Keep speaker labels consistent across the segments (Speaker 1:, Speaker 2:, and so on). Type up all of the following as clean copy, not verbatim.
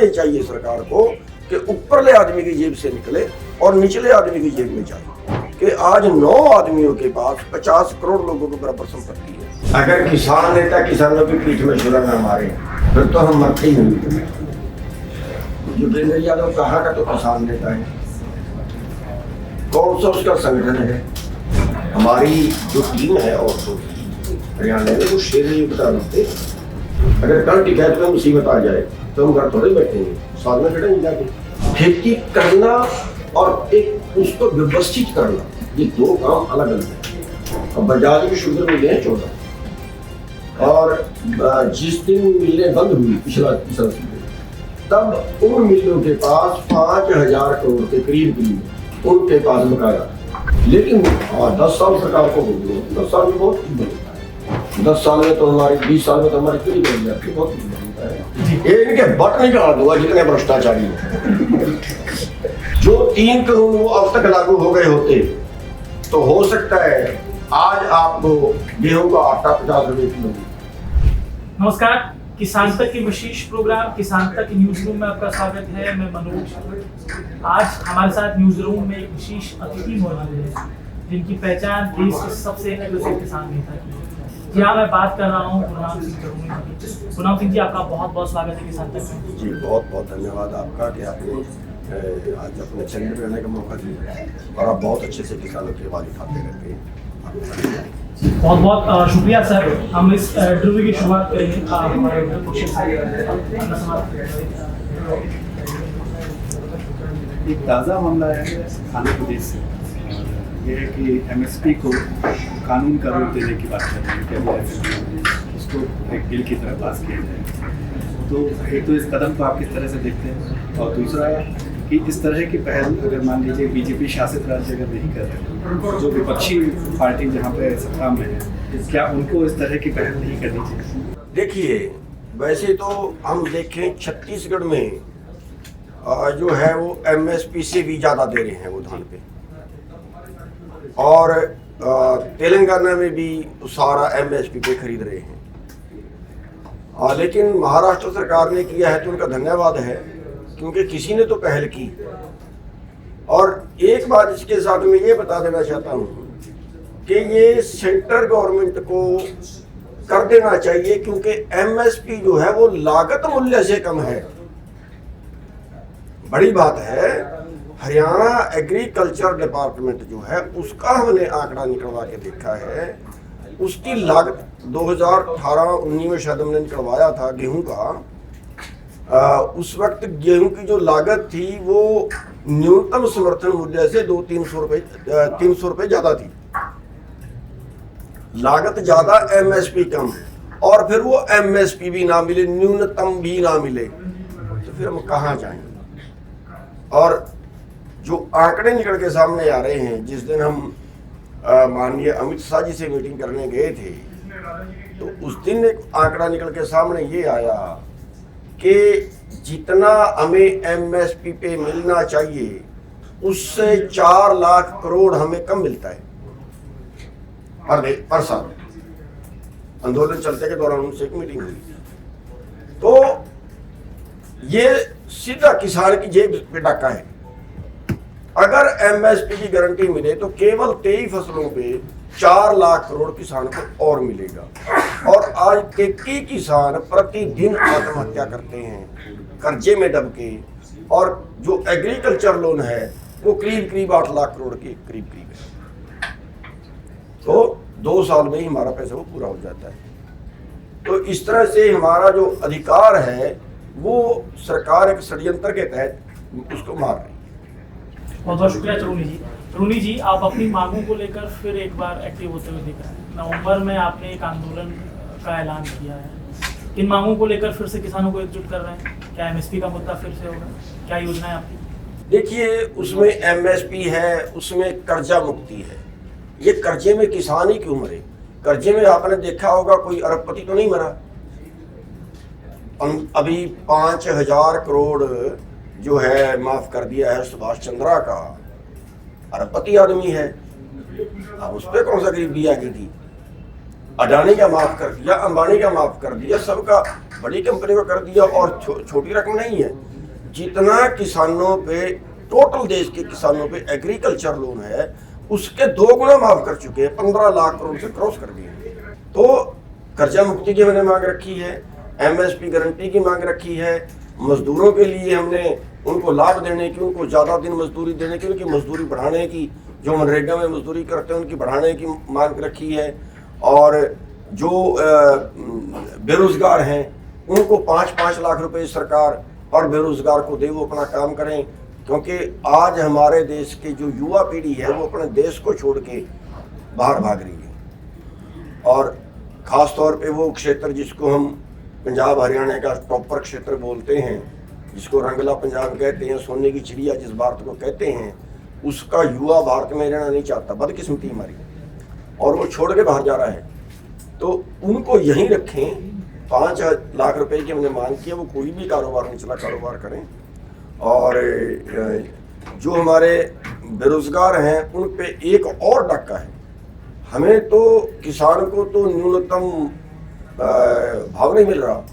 Speaker 1: नहीं चाहिए सरकार को कि ऊपरले आदमी की जेब से निकले और निचले आदमी की जेब में जाए कि आज 9 आदमियों के पास 50 करोड़ लोगों के बराबर संपत्ति है। अगर किसान नेता किसानों की पीठ में छुरा न मारे फिर तो हम मरते ही नहीं। भूपेंद्र यादव कहाँ का तो किसान नेता है, कौन सा उसका संगठन है? हमारी जो टीम है और तो हरियाणा में वो शेर नहीं बता सकते। अगर कल टिकैत में मुसीबत आ जाए तो हम घर थोड़े बैठेंगे, साथ में खड़े जाके। खेती करना और एक उसको व्यवस्थित करना, ये 2 काम अलग अलग है। अब बजाज की शुगर मिलें हैं 14 और जिस दिन मिलें बंद हुई पिछला तब उन मिलों के पास 5000 करोड़ के करीब उनके पास बकाया। लेकिन 10 साल सरकार को हो गए, 10 साल में बहुत कुछ बनता है। 10 साल में तो हमारी 20 साल में तो हमारी पूरी बन जाती है, बहुत कुछ बनता है। ये इनके बट नहीं करा दूंगा जितने भ्रष्टाचारी हैं। जो 3 कानून वो अब तक लागू हो गए होते तो हो सकता है आज आपको गेहूं का आटा 50 रुपए किलो।
Speaker 2: नमस्कार, किसान तक की विशेष प्रोग्राम किसान तक न्यूज रूम में आपका स्वागत है। मैं मनोज। आज हमारे साथ न्यूज रूम में एक विशेष अतिथि मौजूद है जिनकी पहचान देश के सबसे एक्सक्लूसिव किसान नेता की है। जी हाँ, मैं बात कर रहा हूँ गुरनाम सिंह जरूरी की। गुरनाम सिंह जी, आपका बहुत बहुत स्वागत है किसान तक में।
Speaker 1: जी बहुत बहुत धन्यवाद आपका कि आपने आज अपने चैनल में आने का मौका दिया और आप बहुत अच्छे से किसानों की आवाज उठाते रहते हैं।
Speaker 2: बहुत बहुत शुक्रिया सर। हम इस इंटरव्यू की शुरुआत करेंगे हमारे
Speaker 3: एक ताज़ा मामला है आंध्र प्रदेश से। ये है कि एमएसपी को कानून का रूप देने की बात कर रहे हैं कि अभी उसको एक बिल की तरह पास किया जाए। तो एक तो इस कदम को आप किस तरह से देखते हैं, और दूसरा कि इस तरह की पहल अगर मान लीजिए बीजेपी शासित राज्य अगर नहीं कर रहे, जो विपक्षी पार्टी जहाँ पे सत्ता में है, क्या उनको इस तरह की पहल नहीं करनी चाहिए?
Speaker 1: देखिए, वैसे तो हम देखें छत्तीसगढ़ में जो है वो एमएसपी से भी ज़्यादा दे रहे हैं वो धान पे, और तेलंगाना में भी सारा एमएसपी पे खरीद रहे हैं। लेकिन महाराष्ट्र सरकार ने किया है तो उनका धन्यवाद है, क्योंकि किसी ने तो पहल की। और एक बात इसके साथ में ये बता देना चाहता हूँ कि ये सेंट्रल गवर्नमेंट को कर देना चाहिए, क्योंकि एमएसपी जो है वो लागत मूल्य से कम है। बड़ी बात है, हरियाणा एग्रीकल्चर डिपार्टमेंट जो है उसका हमने आंकड़ा निकलवा के देखा है। उसकी लागत 2018-19 में शायद हमने निकलवाया था गेहूं का। उस वक्त गेहूं की जो लागत थी वो न्यूनतम समर्थन मूल्य से 300 रुपए ज्यादा थी। लागत ज्यादा, एमएसपी कम, और फिर वो एमएसपी भी ना मिले, न्यूनतम भी ना मिले, तो फिर हम कहाँ जाएंगे? और जो आंकड़े निकल के सामने आ रहे हैं, जिस दिन हम माननीय अमित शाह जी से मीटिंग करने गए थे तो उस दिन एक आंकड़ा निकल के सामने ये आया कि जितना हमें एमएसपी पे मिलना चाहिए उससे 4 लाख करोड़ हमें कम मिलता है पर साल। आंदोलन चलते के दौरान उनसे एक मीटिंग हुई, तो ये सीधा किसान की जेब पे डाका है। अगर एमएसपी की गारंटी मिले तो केवल 23 फसलों पे 4 लाख करोड़ किसान को और मिलेगा। और आज 33 किसान प्रतिदिन आत्महत्या करते हैं कर्जे में दब के, और जो एग्रीकल्चर लोन है वो करीब 8 लाख करोड़ के करीब है। तो 2 साल में ही हमारा पैसा वो पूरा हो जाता है। तो इस तरह से हमारा जो अधिकार है वो सरकार एक षड्यंत्र के तहत उसको मार रही है।
Speaker 2: बहुत बहुत शुक्रिया तरुणी जी। तरुणी जी, आप अपनी मांगों को लेकर फिर एक बार एक्टिव होते हुए दिख रहे हैं। नवंबर में आपने एक आंदोलन का ऐलान किया है, इन मांगों को लेकर फिर से किसानों को एकजुट कर रहे हैं। क्या एमएसपी का मुद्दा फिर से होगा? क्या योजना है आपकी?
Speaker 1: देखिए, उसमें एमएसपी है, उसमें कर्जा मुक्ति है। ये कर्जे में किसान ही क्यों मरे? कर्जे में आपने देखा होगा कोई अरबपति तो नहीं मरा। अभी 5000 करोड़ जो है माफ कर दिया है सुभाष चंद्रा का, अरबपति आदमी है। अब उस पर कौन सा गरीबी आ गई थी? अडानी का माफ कर दिया, अंबानी का माफ कर दिया, सबका, बड़ी कंपनी को कर दिया, और छोटी रकम नहीं है। जितना किसानों पे, टोटल देश के किसानों पे एग्रीकल्चर लोन है, उसके 2 गुना माफ कर चुके हैं। 15 लाख करोड़ से क्रॉस कर दिए। तो कर्जा मुक्ति की हमने मांग रखी है, MSP गारंटी की मांग रखी है, मजदूरों के लिए हमने उनको लाभ देने की, उनको ज़्यादा दिन मजदूरी देने की, उनकी मजदूरी बढ़ाने की, जो मनरेगा में मजदूरी करते हैं उनकी बढ़ाने की मांग रखी है। और जो बेरोजगार हैं उनको 5-5 लाख रुपए सरकार और बेरोजगार को दे, वो अपना काम करें। क्योंकि आज हमारे देश के जो युवा पीढ़ी है वो अपने देश को छोड़ के बाहर भाग रही है। और ख़ास तौर पे वो क्षेत्र जिसको हम पंजाब हरियाणा का टॉपर क्षेत्र बोलते हैं, जिसको रंगला पंजाब कहते हैं, सोने की चिड़िया जिस भारत को कहते हैं, उसका युवा भारत में रहना नहीं चाहता। बदकिस्मती हमारी, और वो छोड़ के बाहर जा रहा है। तो उनको यहीं रखें। 5 लाख रुपए की हमने मांग की है, वो कोई भी कारोबार, निचला कारोबार करें। और जो हमारे बेरोजगार हैं उन पे एक और डाका है। हमें तो किसान को तो न्यूनतम भाव नहीं मिल रहा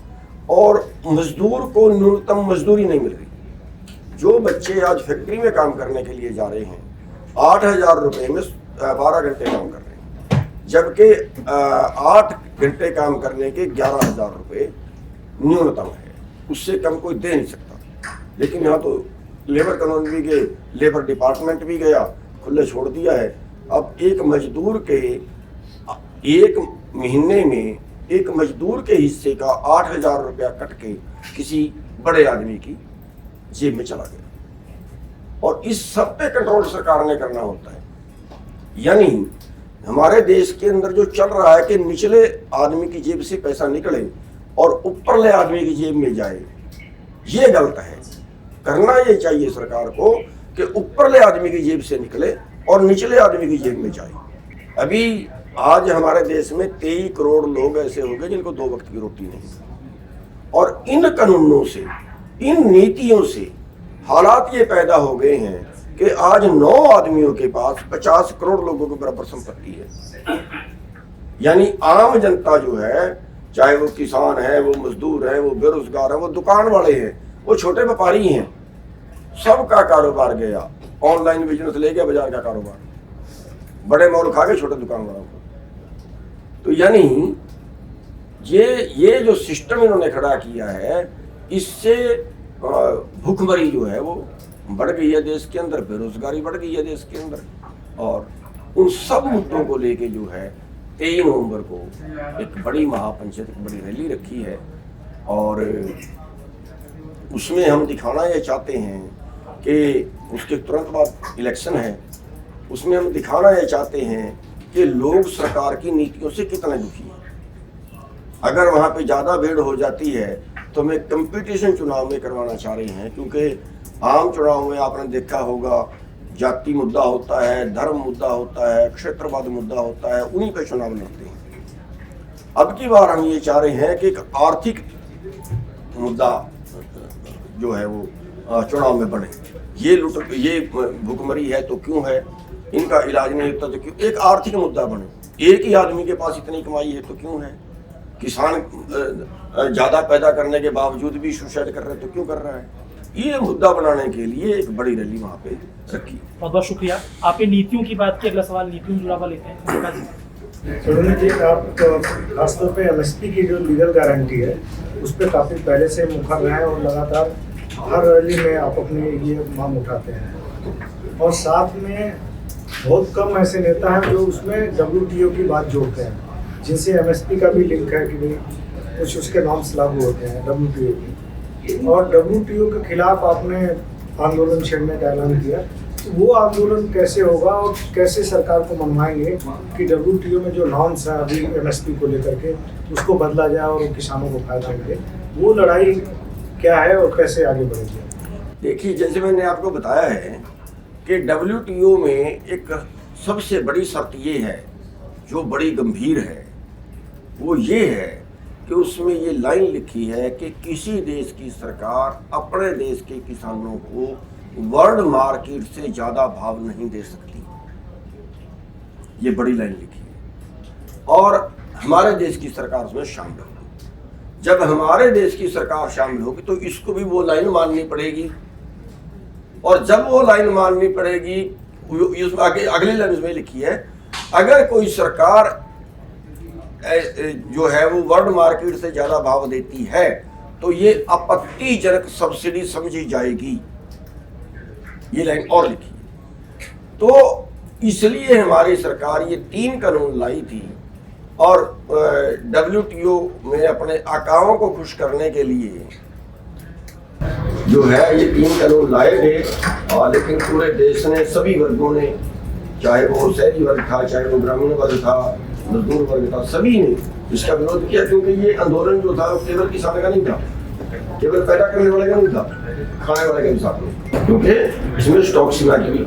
Speaker 1: और मजदूर को न्यूनतम मजदूरी नहीं मिल रही। जो बच्चे आज फैक्ट्री में काम करने के लिए जा रहे हैं 8,000 रुपये में 12 घंटे काम कर रहे हैं, जबकि 8 घंटे काम करने के 11,000 रुपये न्यूनतम है। उससे कम कोई दे नहीं सकता। लेकिन यहाँ तो लेबर कानून भी गए, लेबर डिपार्टमेंट भी गया, खुले छोड़ दिया है। अब एक मजदूर के एक महीने में एक मजदूर के हिस्से का 8,000 रुपया कट के किसी बड़े आदमी की जेब में चला गया। और इस सब पे कंट्रोल सरकार ने करना होता है। यानी हमारे देश के अंदर जो चल रहा है कि निचले आदमी की जेब से पैसा निकले और ऊपरले आदमी की जेब में जाए, ये गलत है। करना ये चाहिए सरकार को कि ऊपरले आदमी की जेब से निकले और निचले आदमी की जेब में जाए। अभी आज हमारे देश में 23 करोड़ लोग ऐसे हो गए जिनको 2 वक्त की रोटी नहीं। और इन कानूनों से, इन नीतियों से हालात ये पैदा हो गए हैं कि आज 9 आदमियों के पास 50 करोड़ लोगों के बराबर संपत्ति है। यानी आम जनता जो है, चाहे वो किसान है, वो मजदूर है, वो बेरोजगार है, वो दुकान वाले हैं, वो छोटे व्यापारी हैं, सबका कारोबार गया। ऑनलाइन बिजनेस ले गया, बाजार का कारोबार, बड़े मॉल खा गए छोटे दुकान वालों को। तो यानी ये जो सिस्टम इन्होंने खड़ा किया है, इससे भूखमरी जो है वो बढ़ गई है देश के अंदर, बेरोजगारी बढ़ गई है देश के अंदर। और उन सब मुद्दों को लेके जो है 23 नवंबर को एक बड़ी महापंचायत, एक बड़ी रैली रखी है। और उसमें हम दिखाना ये चाहते हैं कि उसके तुरंत बाद इलेक्शन है, उसमें हम दिखाना ये चाहते हैं कि लोग सरकार की नीतियों से कितने दुखी हैं। अगर वहाँ पे ज़्यादा भीड़ हो जाती है तो हमें कंपटीशन चुनाव में करवाना चाह रहे हैं, क्योंकि आम चुनाव में आपने देखा होगा जाति मुद्दा होता है, धर्म मुद्दा होता है, क्षेत्रवाद मुद्दा होता है, उन्हीं पे चुनाव लड़ते हैं। अब की बार हम ये चाह रहे हैं कि एक आर्थिक मुद्दा जो है वो चुनाव में बढ़े। ये भूखमरी है तो क्यों है, इनका इलाज नहीं होता तो क्यों, एक आर्थिक मुद्दा बने। एक ही आदमी के पास इतनी कमाई है तो क्यों है, किसान ज़्यादा पैदा करने के बावजूद भी सुसाइड कर रहे तो क्यों कर रहा है। ये मुद्दा बनाने के लिए एक बड़ी रैली वहाँ पे रखी।
Speaker 2: बहुत बहुत शुक्रिया। आपने नीतियों की बात की, अगला सवाल नीतियों से जुड़ा हुआ लेते हैं।
Speaker 4: सुनील जी, आप खासतौर पे MSP की जो लीगल गारंटी है उस पर काफ़ी पहले से मुखर रहे हैं और लगातार हर रैली में आप अपनी ये मांग उठाते हैं। और साथ में बहुत कम ऐसे नेता हैं जो उसमें WTO की बात जोड़ते हैं, जिनसे MSP का भी लिंक है कि भाई कुछ उसके नॉर्म्स लागू होते हैं WTO की। और WTO के खिलाफ आपने आंदोलन छेड़ने का ऐलान किया, तो वो आंदोलन कैसे होगा और कैसे सरकार को मनवाएंगे कि WTO में जो नॉर्म्स हैं अभी MSP को लेकर के उसको बदला जाए और किसानों को फायदा मिले। वो लड़ाई क्या है और कैसे आगे बढ़ेगी?
Speaker 1: देखिए, जैसे मैंने आपको बताया है कि WTO में एक सबसे बड़ी शर्त ये है जो बड़ी गंभीर है, वो ये है कि उसमें ये लाइन लिखी है कि किसी देश की सरकार अपने देश के किसानों को वर्ल्ड मार्केट से ज़्यादा भाव नहीं दे सकती। ये बड़ी लाइन लिखी है और हमारे देश की सरकार उसमें शामिल है। जब हमारे देश की सरकार शामिल होगी तो इसको भी वो लाइन माननी पड़ेगी, और जब वो लाइन माननी पड़ेगी, इसमें अगली लाइन में लिखी है, अगर कोई सरकार जो है वो वर्ल्ड मार्केट से ज़्यादा भाव देती है तो ये आपत्तिजनक सब्सिडी समझी जाएगी, ये लाइन और लिखी है। तो इसलिए हमारी सरकार ये 3 कानून लाई थी, और WTO में अपने आकाओं को खुश करने के लिए जो है ये 3 कानून लाए गए, और लेकिन पूरे देश ने, सभी वर्गों ने, चाहे वो शहरी वर्ग था, चाहे वो ग्रामीण वर्ग था, मजदूर वर्ग था, सभी ने इसका विरोध किया, क्योंकि ये आंदोलन जो था वो केवल किसान का नहीं था, केवल पैदा करने वाले का नहीं था, खाने वाले के भी साथ में, क्योंकि इसमें स्टॉक सीमा की भी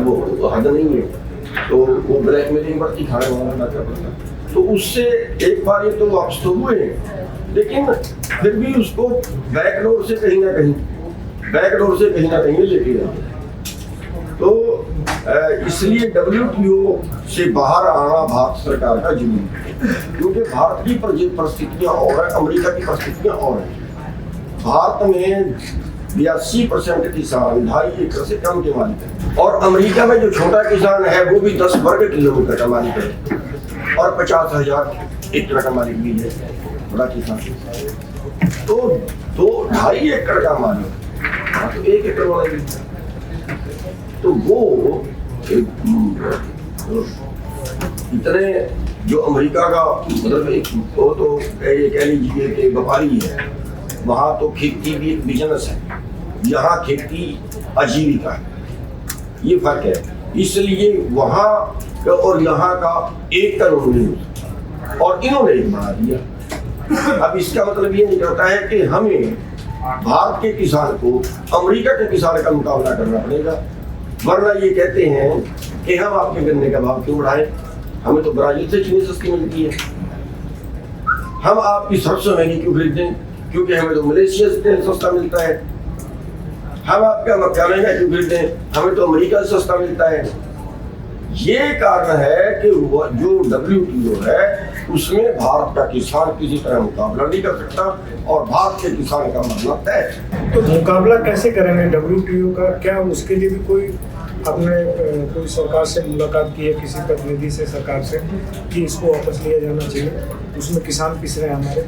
Speaker 1: वो हद नहीं है, तो वो ब्लैक मेलिंग बढ़ती, खाने वाला का पड़ता। तो उससे एक बार ये तो वापस तो हुए हैं, लेकिन फिर भी उसको बैकडोर से कहीं ना कहीं लेके जाते। तो इसलिए WTO से बाहर आना भारत सरकार का जुर्म है, क्योंकि भारत की परिस्थितियां और है, अमेरिका की परिस्थितियां और है। भारत में 82% किसान 2.5 एकड़ से कम के मालिक है, और अमेरिका में जो छोटा किसान है वो भी 10 वर्ग किलोमीटर का मालिक है, और 50,000 एकड़ का मालिक भी है बड़ा किसान। तो 2.5 एकड़ का मालिक, तो 1 एकड़ वाला भी, तो वो इतने जो अमेरिका का मतलब एक वो तो ये कह लीजिए कि व्यापारी है, वहाँ तो खेती भी एक बिजनेस है, यहाँ खेती आजीविका है, ये फर्क है। इसलिए वहाँ और यहाँ का एक कानून नहीं होता, और इन्होंने एक बना दिया। अब इसका मतलब ये नहीं करता है कि हमें भारत के किसान को अमेरिका के किसान का मुकाबला करना पड़ेगा, वरना ये कहते हैं कि हम आपके गन्ने का भाव क्यों बढ़ाएं, हमें तो ब्राजील से चीनी सस्ती मिलती है, हम आपकी सरसों महंगी क्यों खरीदें, क्योंकि हमें तो मलेशिया से तेल सस्ता मिलता है, हम आपका मक्का महंगा क्यों खरीदें, हमें तो अमेरिका से सस्ता मिलता है। ये कारण है कि जो WTO है उसमें भारत का किसान किसी तरह मुकाबला नहीं कर सकता, और भारत के किसान का मतलब है।
Speaker 4: तो मुकाबला कैसे करेंगे WTO का? क्या उसके लिए भी कोई आपने कोई सरकार से मुलाकात की है, किसी प्रतिनिधि से सरकार से, कि इसको वापस लिया जाना चाहिए, उसमें किसान पिस रहे हैं हमारे?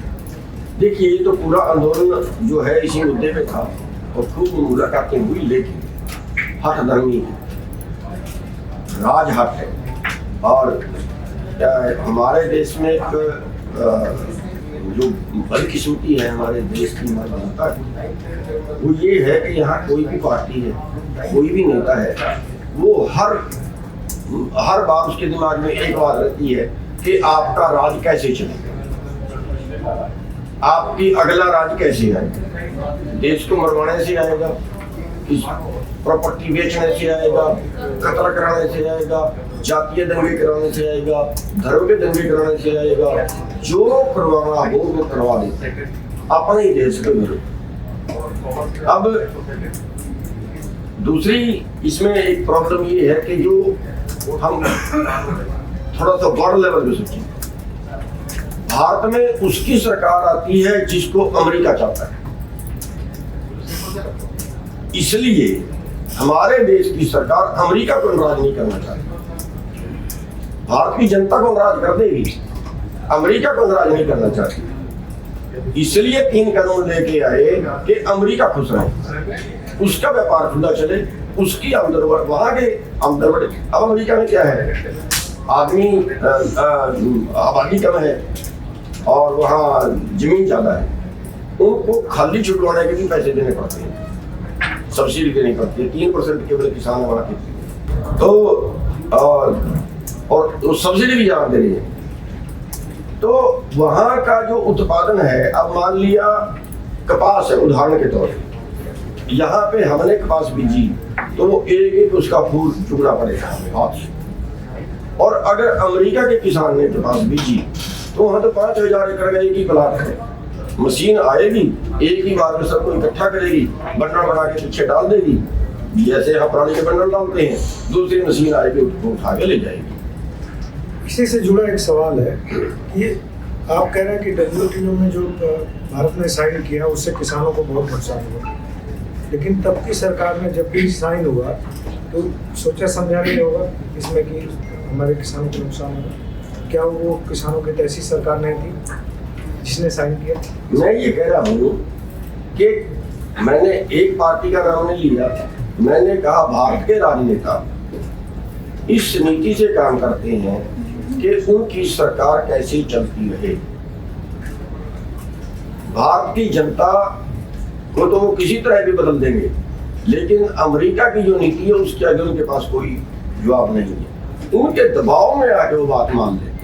Speaker 1: देखिए, ये तो पूरा आंदोलन जो है इसी मुद्दे पे था, और खूब मुलाकातें हुई, लेकिन हठ धर्मी राजहट है। और हमारे देश में एक जो बदकिस्मती है हमारे देश की जनता की, वो ये है कि यहाँ कोई भी पार्टी है, कोई भी नेता है, वो हर बार उसके दिमाग में एक बात रहती है कि आपका राज कैसे चलेगा, आपकी अगला राज कैसे आएगा, देश को मरवाने से आएगा, प्रॉपर्टी बेचने से आएगा, कत्ल कराने से आएगा, जातीय दंगे कराने से आएगा, धर्म के दंगे कराने से आएगा, जो करवाना हो वो करवा देते हैं अपने ही देश के विरुद्ध। अब दूसरी इसमें एक प्रॉब्लम ये है कि जो हम थोड़ा सा बड़ा लेवल पे सोचें, भारत में उसकी सरकार आती है जिसको अमेरिका चाहता है, इसलिए हमारे देश की सरकार अमेरिका को नाराज नहीं करना चाहती, भारत की जनता को नाराज कर देगी, अमेरिका को नाराज नहीं करना चाहती। इसलिए 3 कानून लेके आए कि अमेरिका खुश रहे, उसका व्यापार खुला चले, उसकी आमदनी, वहां के आमदनी। अब अमेरिका में क्या है, आदमी आबादी कम है और वहाँ जमीन ज्यादा है, उनको खाली छुटवाने के भी पैसे देने पड़ते हैं, सब्सिडी देनी पड़ती है, 3% केवल किसान वहाँ के, तो और सब्सिडी भी ज्यादा दे रही है। तो वहाँ का जो उत्पादन है, अब मान लिया कपास है उदाहरण के तौर पे, यहाँ पे हमने कपास बीजी तो वो एक उसका फूल चुगना पड़ेगा हाथ से, और अगर अमेरिका के किसान ने कपास बीजी तो वहाँ तो 5,000 एकड़ का एक ही प्लाट है, मशीन आएगी, एक ही बार में सबको इकट्ठा करेगी, बंडल बना के पीछे डाल देगी, जैसे हम प्राणी के बंडल डालते हैं, दूसरी मशीन आएगी उसको उठा के ले जाएगी।
Speaker 4: इसी से जुड़ा एक सवाल है, ये आप कह रहे हैं कि WTO में जो भारत ने साइन किया उससे किसानों को बहुत नुकसान हुआ, लेकिन तब की सरकार ने जब भी साइन हुआ तो सोचा समझा नहीं होगा इसमें कि हमारे किसानों को नुकसान होगा? क्या वो किसानों की ऐसी सरकार नहीं थी जिसने साइन किया?
Speaker 1: मैं ये कह रहा हूँ कि मैंने एक पार्टी का नाम नहीं लिया, मैंने कहा भारत के राजनेता इस नीति से काम करते हैं कि उनकी सरकार कैसे चलती रहे। भारत की जनता को तो वो किसी तरह भी बदल देंगे, लेकिन अमेरिका की जो नीति है उसके आगे उनके पास कोई जवाब नहीं है। उनके दबाव में आके वो बात मान लेते हैं,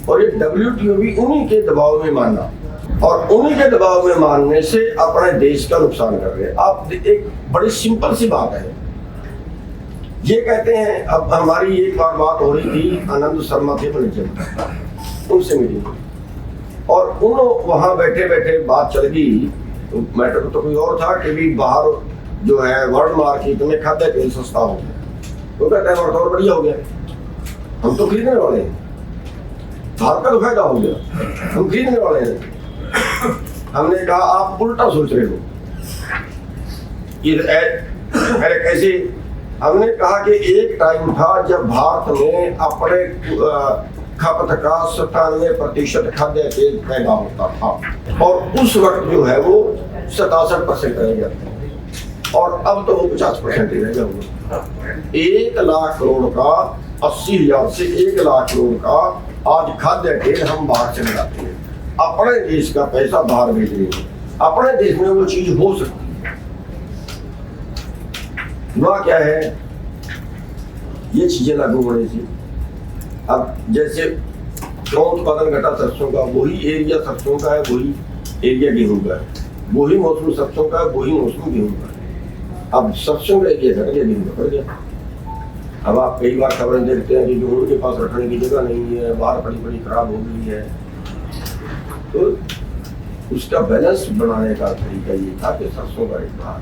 Speaker 1: और ये WTO भी उन्हीं के दबाव में माना, और उन्हीं के दबाव में मानने से अपने देश का नुकसान कर रहे हैं। आप एक बड़ी सिंपल सी बात है, ये कहते हैं, अब हमारी एक बार बात हो रही थी, आनंद शर्मा थे मैनेजर, उनसे मिली और उन वहां बैठे बैठे बात चल गई, तो मैटर तो कोई और था कि भी बाहर जो है वर्ल्ड मार्केट में खाद्य तेल सस्ता हो गया, तो कहते हैं और बढ़िया हो गया, हम तो खरीदने वाले हैं, भारत का तो फायदा हो गया, हम खरीदने वाले हैं। हमने कहा आप उल्टा सोच रहे हो, ये कैसे? हमने कहा कि एक टाइम था जब भारत में अपने खपत का 97% खाद्य तेल पैदा होता था, और उस वक्त जो है वो 67% रह गया, और अब तो वो 50% ही रह गया होगा। 1 लाख करोड़ का 80,000 से 1 लाख करोड़ का आज खाद्य तेल हम बाहर से मंगाते हैं, अपने देश का पैसा बाहर भेज रहे हैं, अपने देश में वो चीज हो सकती है। वह क्या है, ये चीजें लागू होने से अब जैसे क्यों उत्पादन घटा सरसों का, वही एरिया सरसों का है, वही एरिया गेहूं का है, वही मौसम सरसों का है, वही मौसम गेहूं का है। अब सरसों का एरिया घट गया, गेहूं का बढ़ गया। अब आप कई बार खबरें देखते हैं कि गेहूं के पास रखने की जगह नहीं है, बाहर पड़ी पड़ी खराब हो गई है, तो उसका बैलेंस बनाने का तरीका ये था कि सरसों का रेट बढ़ा,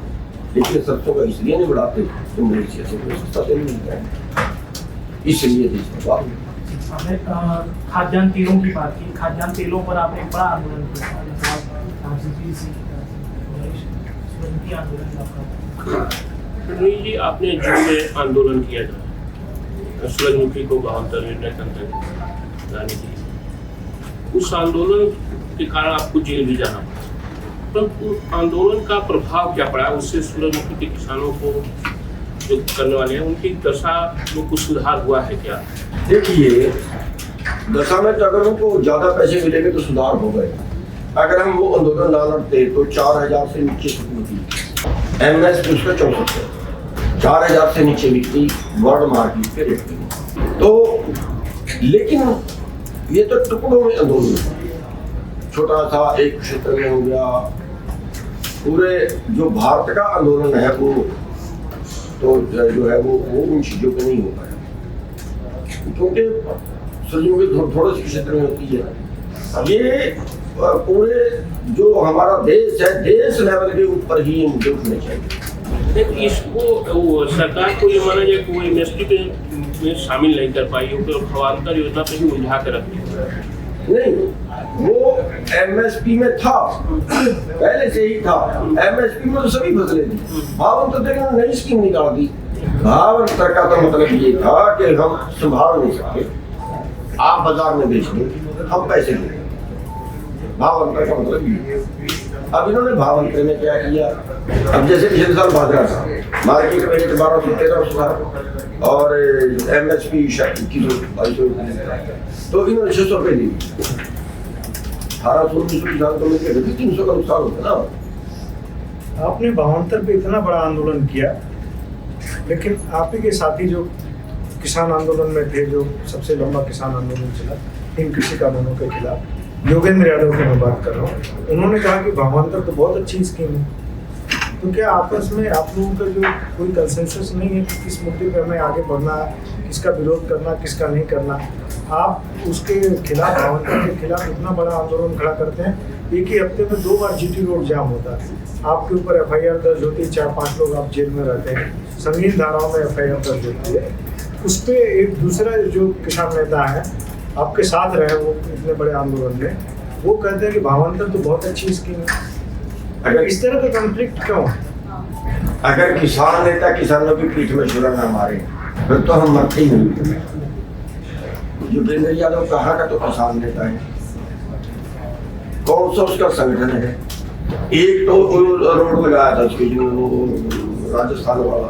Speaker 1: लेकिन सरसों का इसलिए नहीं बढ़ाते तो मलेशिया से कोई सस्ता तेल मिलता है, इसलिए देश में
Speaker 2: हमने खाद्यान्न तेलों की बात की। खाद्यान्न तेलों पर आपने एक बड़ा आंदोलन किया,
Speaker 5: फडणवीस जी, आपने जून में आंदोलन किया था सूरजमुखी को 72 मिनट तक लाने के लिए, उस आंदोलन के कारण आपको जेल भी जाना पड़ा, परंतु आंदोलन का प्रभाव क्या पड़ा? उससे सूरजमुखी के किसानों को जो करने वाले हैं उनकी दशा में कुछ सुधार हुआ है क्या?
Speaker 1: देखिए, दशा में तो अगर उनको ज्यादा पैसे मिलेंगे तो सुधार हो गए। अगर हम वो आंदोलन ना लड़ते तो 4,000 से नीचे बिकती MSP उसका 64 है, 4,000 से नीचे बिकती वर्ल्ड मार्केट के रेट पे। तो लेकिन ये तो टुकड़ों में आंदोलन, छोटा सा एक क्षेत्र में हो गया, पूरे जो भारत का आंदोलन है वो तो जो है वो उन चीजों पे नहीं हो पाया, क्योंकि सूरजमुखी थोड़े से क्षेत्र में होती है। ये पूरे जो हमारा देश है, देश लेवल के ऊपर ही ये मुद्दे उठने चाहिए।
Speaker 5: इसको सरकार को ये माना जाए कि वो MSP में शामिल नहीं कर पाई, वो भावांतर योजना पे ही उलझा कर रखी
Speaker 1: नहीं, वो MSP में था, पहले से ही था। MSP में तो सभी फसलें थी, भावांतर देखना नई स्कीम निकाल दी। भावांतर का तो मतलब ये था कि हम संभाल नहीं सकते, आप बाजार में बेच दो, हम पैसे देंगे। भावांतर का मतलब ये। अब इन्होंने भावांतर में क्या किया? अब जैसे पिछले साल बाजरा था, मार्केट में 1213 था और MSP 2100-2200, तो इन्होंने 600 रुपये दी। 1800-1900 किसान तो मिलकर 300 का नुकसान होता ना।
Speaker 4: आपने भावांतर पे इतना बड़ा आंदोलन किया, लेकिन आप ही के साथी जो किसान आंदोलन में थे, जो सबसे लंबा किसान आंदोलन चला इन कृषि कानूनों के खिलाफ, योगेंद्र यादव की मैं बात कर रहा हूँ, उन्होंने कहा कि भावांतर तो बहुत अच्छी स्कीम है। तो क्या आपस में आप लोगों का जो कोई कंसेंसस नहीं है कि किस मुद्दे पर हमें आगे बढ़ना है, किसका विरोध करना, किसका नहीं करना? आप उसके खिलाफ, भावांतर के खिलाफ इतना बड़ा आंदोलन खड़ा करते हैं, एक ही हफ्ते में 2 बार GT रोड जाम होता है, आपके ऊपर FIR दर्ज होती है, 4-5 लोग आप जेल में रहते हैं, संगीन धाराओं में FIR दर्ज होती है। उस पर एक दूसरा जो किसान नेता है आपके साथ रहे वो इतने बड़े आंदोलन में, वो कहते हैं कि भावांतर तो बहुत अच्छी स्कीम है।
Speaker 1: अगर
Speaker 4: इस तरह का कॉन्फ्लिक्ट क्यों है?
Speaker 1: अगर किसान नेता किसानों की पीठ में छुरा ना मारे फिर तो हम मरते ही नहीं। भूपेंद्र यादव कहाँ का तो किसान नेता है, कौन सा उसका संगठन है? एक तो रोड लगाया था उसके जो राजस्थान वाला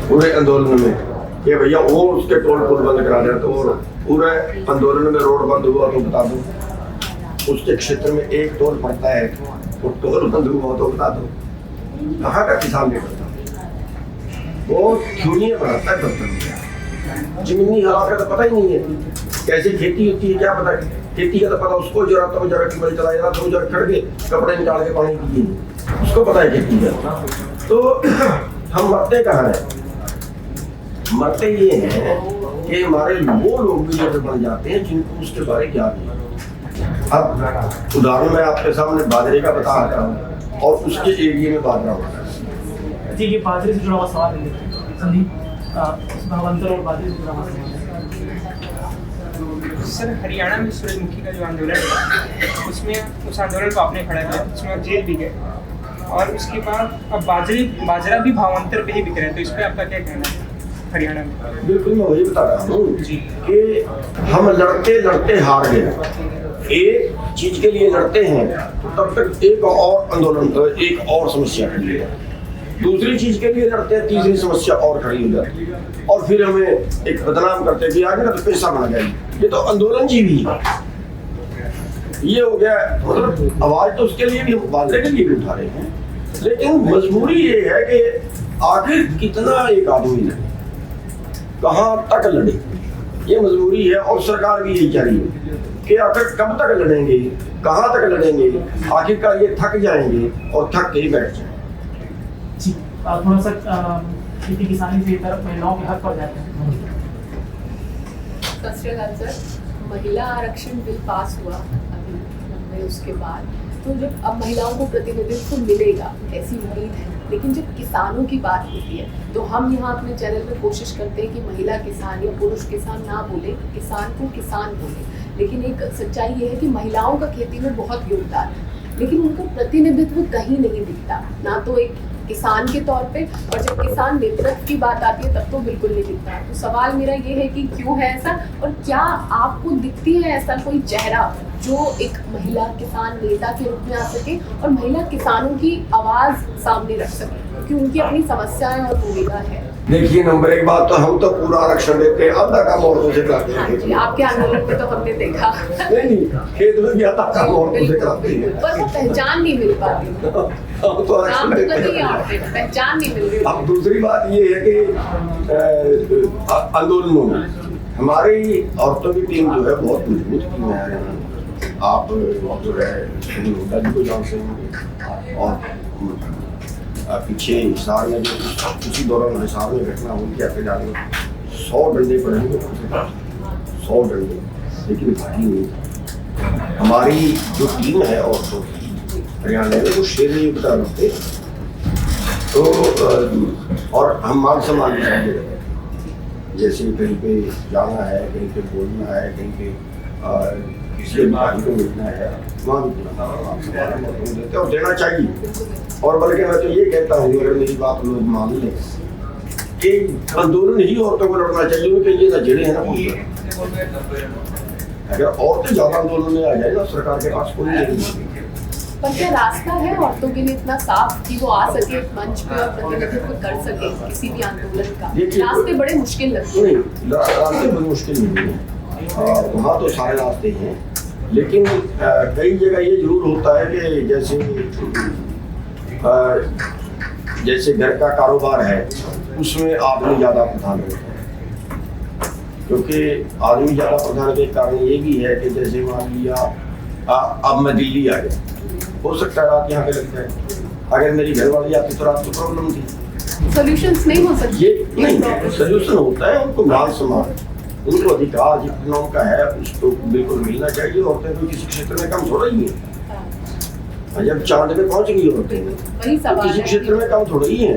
Speaker 1: पूरे आंदोलन में कि भैया वो उसके टोल पुल बंद करा दिया, तो पूरे आंदोलन में रोड बंद हुआ तो बता दो। उसके क्षेत्र में एक टोल पड़ता है, वो टोल बंद हुआ तो बता दो। कहाँ का किसान नेता? वो थ्योरियां बनाता है दफ्तर में, जमीनी हालात का तो पता ही नहीं है, कैसे खेती होती है क्या पता। खेती का तो पता उसको, जरा तो जरा ट्यूबवेल चलाया जाता तो जरा खड़ के कपड़े निकाल के पानी पिए, उसको पता है खेती का। तो हम मरते कहाँ हैं? मरते ये हैं कि हमारे वो लोग भी जब बन जाते हैं जिनको उसके बारे में ज्ञान नहीं। अब उदाहरण मैं आपके सामने बाजरे का बता रहा हूँ और उसके एरिया में बाजरा होता है।
Speaker 2: ठीक है, बाजरे से जुड़ा हुआ सवाल है संदीप, भावांतर और बाजरे से जुड़ा हुआ सवाल है।
Speaker 6: सर, हरियाणा में सूरजमुखी का जो आंदोलन है उसमें उस आंदोलन को आपने खड़ा किया, उसमें आप जेल भी गए और उसके बाद अब बाजरा भी भावांतर पे ही बिक रहा है, तो इस पर आपका क्या कहना है हरियाणा में?
Speaker 1: बिल्कुल मैं वही बता रहा हूँ कि हम लड़ते लड़ते हार गए। एक चीज के लिए लड़ते हैं तो तब तक एक और आंदोलन, एक और समस्या खड़ी है, दूसरी चीज के लिए लड़ते हैं, तीसरी समस्या और खड़ी हो जाती है और फिर हमें एक बदनाम करते हैं कि आगे ना तो पैसा बना गया, ये तो आंदोलन जीवी है। ये हो गया, मतलब आवाज तो उसके लिए भी, हम बाजरे के लिए भी उठा रहे हैं, लेकिन मजबूरी ये है कि आखिर कितना एक आदमी लड़े, कहाँ तक लड़े, ये मजबूरी है। और सरकार भी यही चाह रही है कि आखिर कब तक लड़ेंगे, कहाँ तक लड़ेंगे, आखिरकार ये थक जाएंगे और थक के ही बैठ जाएंगे।
Speaker 2: जी, थोड़ा सा खेती किसानी से तरफ महिलाओं के हक पर जाते हैं।
Speaker 7: सत श्री अकाल सर, महिला आरक्षण बिल पास हुआ अभी मुंबई, उसके बाद तो जब अब महिलाओं को प्रतिनिधित्व मिलेगा ऐसी उम्मीद है, लेकिन जब किसानों की बात होती है तो हम यहाँ अपने चैनल में कोशिश करते हैं कि महिला किसान या पुरुष किसान ना बोले, किसान को किसान बोले। लेकिन एक सच्चाई ये है कि महिलाओं का खेती में बहुत योगदान है, लेकिन उनका प्रतिनिधित्व कहीं नहीं दिखता, ना तो एक किसान के तौर पे, और जब किसान नेतृत्व की बात आती है तब तो बिल्कुल नहीं दिखता। तो सवाल मेरा ये है कि क्यों है ऐसा, और क्या आपको दिखती है ऐसा कोई चेहरा जो एक महिला किसान नेता के रूप में आ सके और महिला किसानों की आवाज सामने रख सके, क्योंकि उनकी अपनी समस्याएं और भूमिका है।
Speaker 1: देखिए, नंबर एक बात तो हम तो पूरा आरक्षण देते हैं, आधा काम औरतों से कराते हैं।
Speaker 7: हाँ जी, आपके आंदोलन में तो हमने देखा।
Speaker 1: नहीं, खेत में भी आधा काम औरतों से कराते हैं,
Speaker 7: पर वो पहचान नहीं मिल पाती,
Speaker 1: हम तो आरक्षण
Speaker 7: नाम तो
Speaker 1: देते
Speaker 7: कभी
Speaker 1: हैं,
Speaker 7: पहचान नहीं मिल रही।
Speaker 1: अब दूसरी बात ये है कि आंदोलनों में हमारी औरतों की टीम जो है बहुत मजबूत टीम है। आप जो है सुनील हुड्डा जी को जानते होंगे, और पीछे हिसार में जो उसी दौरान हिसार में घटना हुई क्या जाने 100 डंडे पड़े हुए, 100 डंडे, लेकिन भारी नहीं। हमारी जो टीम है औरतों की हरियाणा में, वो शेर नहीं बता रखते, तो और हम मान सम्मान भी समझे रहते हैं। जैसे कहीं पे जाना है, कहीं पे बोलना है, कहीं पे किसी अधिकारी को मिलना है, वहाँ भी देते और देना चाहिए। और बल्कि मैं तो ये कहता हूँ, अगर मेरी बात लोग मान लें कि आंदोलन ही औरतों को लड़ना चाहिए, क्योंकि ये ना जड़े हैं ना पुरुष। अगर औरतें ज्यादा आंदोलन में आ जाए ना, सरकार के पास कोई नहीं।
Speaker 7: पर क्या रास्ता है औरतों के लिए इतना साफ कि वो आ सके मंच पे और प्रतिनिधित्व कर सके किसी भी आंदोलन का? रास्ते बड़े मुश्किल लगते हैं।
Speaker 1: नहीं, रास्ते बड़े मुश्किल नहीं है, वहाँ तो सारे रास्ते हैं, लेकिन कई जगह ये जरूर होता है कि जैसे घर का कारोबार है उसमें आदमी ज़्यादा प्रधान होता है, क्योंकि आदमी ज़्यादा प्रधान के कारण ये भी है कि जैसे मान लिया अब मैं दिल्ली आ गया, हो सकता है रात यहाँ पे लगता है, अगर मेरी घर वाली आती तो रात को प्रॉब्लम थी।
Speaker 7: सॉल्यूशंस नहीं हो सकते?
Speaker 1: ये नहीं, सोल्यूशन होता है, उनको मान सम्मान, उनको अधिकार जितना उनका है उसको बिल्कुल मिलना चाहिए। औरतें तो किसी क्षेत्र में कम थोड़ा ही है, जब चांद में पहुंच गई होते हैं
Speaker 7: वही सवाल
Speaker 1: किसी
Speaker 7: है।
Speaker 1: क्षेत्र में कम थोड़ा ही है,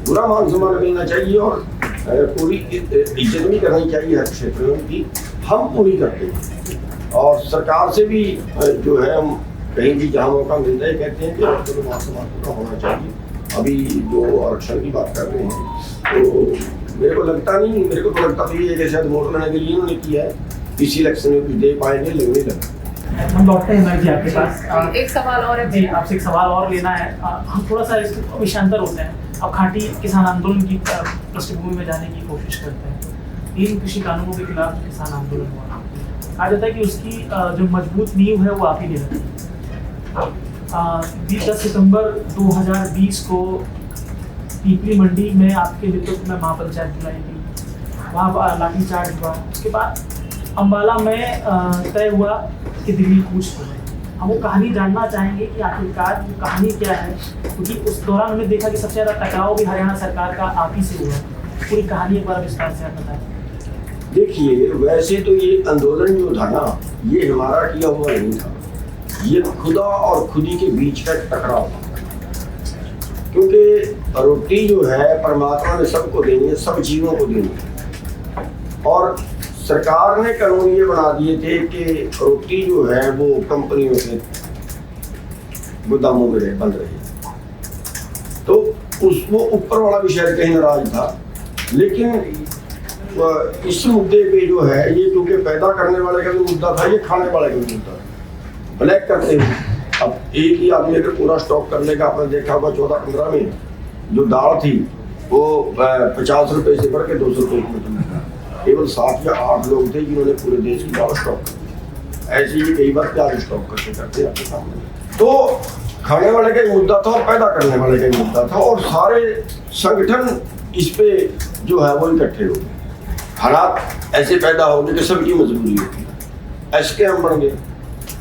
Speaker 1: पूरा मान सम्मान मिलना चाहिए और पूरी इज्जत भी करनी चाहिए हर क्षेत्र में उनकी। हम पूरी करते हैं। और सरकार से भी जो है हम कहीं भी जहाँ मौका मिलता है कहते हैं कि आरक्षण पूरा होना चाहिए। अभी जो आरक्षण की बात कर रहे हैं तो मेरे को लगता नहीं, मेरे को तो लगता तो ये है कि शायद वोट लेने के लिए उन्होंने किया है, इसी इलेक्शन में भी दे पाएंगे, लगने लगा।
Speaker 2: हम लौटते हैं जी आपके पास।
Speaker 7: एक सवाल और है
Speaker 2: जी, आपसे एक सवाल और लेना है। हम थोड़ा सा इस विषयांतर होते हैं। अब खाटी किसान आंदोलन की पृष्ठभूमि में जाने की कोशिश करते हैं। 3 कृषि कानूनों के खिलाफ जो किसान आंदोलन हुआ, कहा जाता है कि उसकी जो मजबूत नींव है वो आप ही ने रखी। 10 सितंबर 2020 को पीपली मंडी में आपके नेतृत्व में महापंचायत बुलाई गई, वहाँ लाठीचार्ज हुआ। उसके बाद अम्बाला में तय हुआ कि दिल्ली कूच हो। हम वो कहानी जानना चाहेंगे कि आखिरकार वो कहानी क्या है, क्योंकि उस दौरान हमने देखा कि सबसे ज़्यादा टकराव भी हरियाणा सरकार का आप ही से हुआ। पूरी कहानी एक बार विस्तार से आप बताएं।
Speaker 1: देखिए, वैसे तो ये आंदोलन जो था ना, ये हमारा किया हुआ नहीं था, ये खुदा और खुदी के बीच का टकराव था। क्योंकि रोटी जो है परमात्मा ने सबको देनी है, सब जीवों को देनी है। और सरकार ने कानून ये बना दिए थे कि रोटी जो है वो कंपनियों के गोदामों में बंद रही। तो वो ऊपर वाला विषय कहीं नाराज था, लेकिन इस मुद्दे पे जो है ये, क्योंकि पैदा करने वाले का भी मुद्दा था, ये खाने वाले का भी मुद्दा था। ब्लैक करते हुए अब एक ही आदमी अगर पूरा स्टॉक कर लेगा, आपने देखा होगा 14-15 में जो दाल थी वो 50 रुपए से बढ़ के 200 रुपये की, केवल 7 या 8 लोग थे जिन्होंने पूरे देश की दाल स्टॉक कर दी। ऐसे ही कई बार प्याज स्टॉक करते आपके सामने। तो खाने वाले का ही मुद्दा था और पैदा करने वाले का ही मुद्दा था, और सारे संगठन इस पे जो है वो इकट्ठे हो गए। हालात ऐसे पैदा हो गए कि सबकी मजबूरी होती है। SKM बन गए।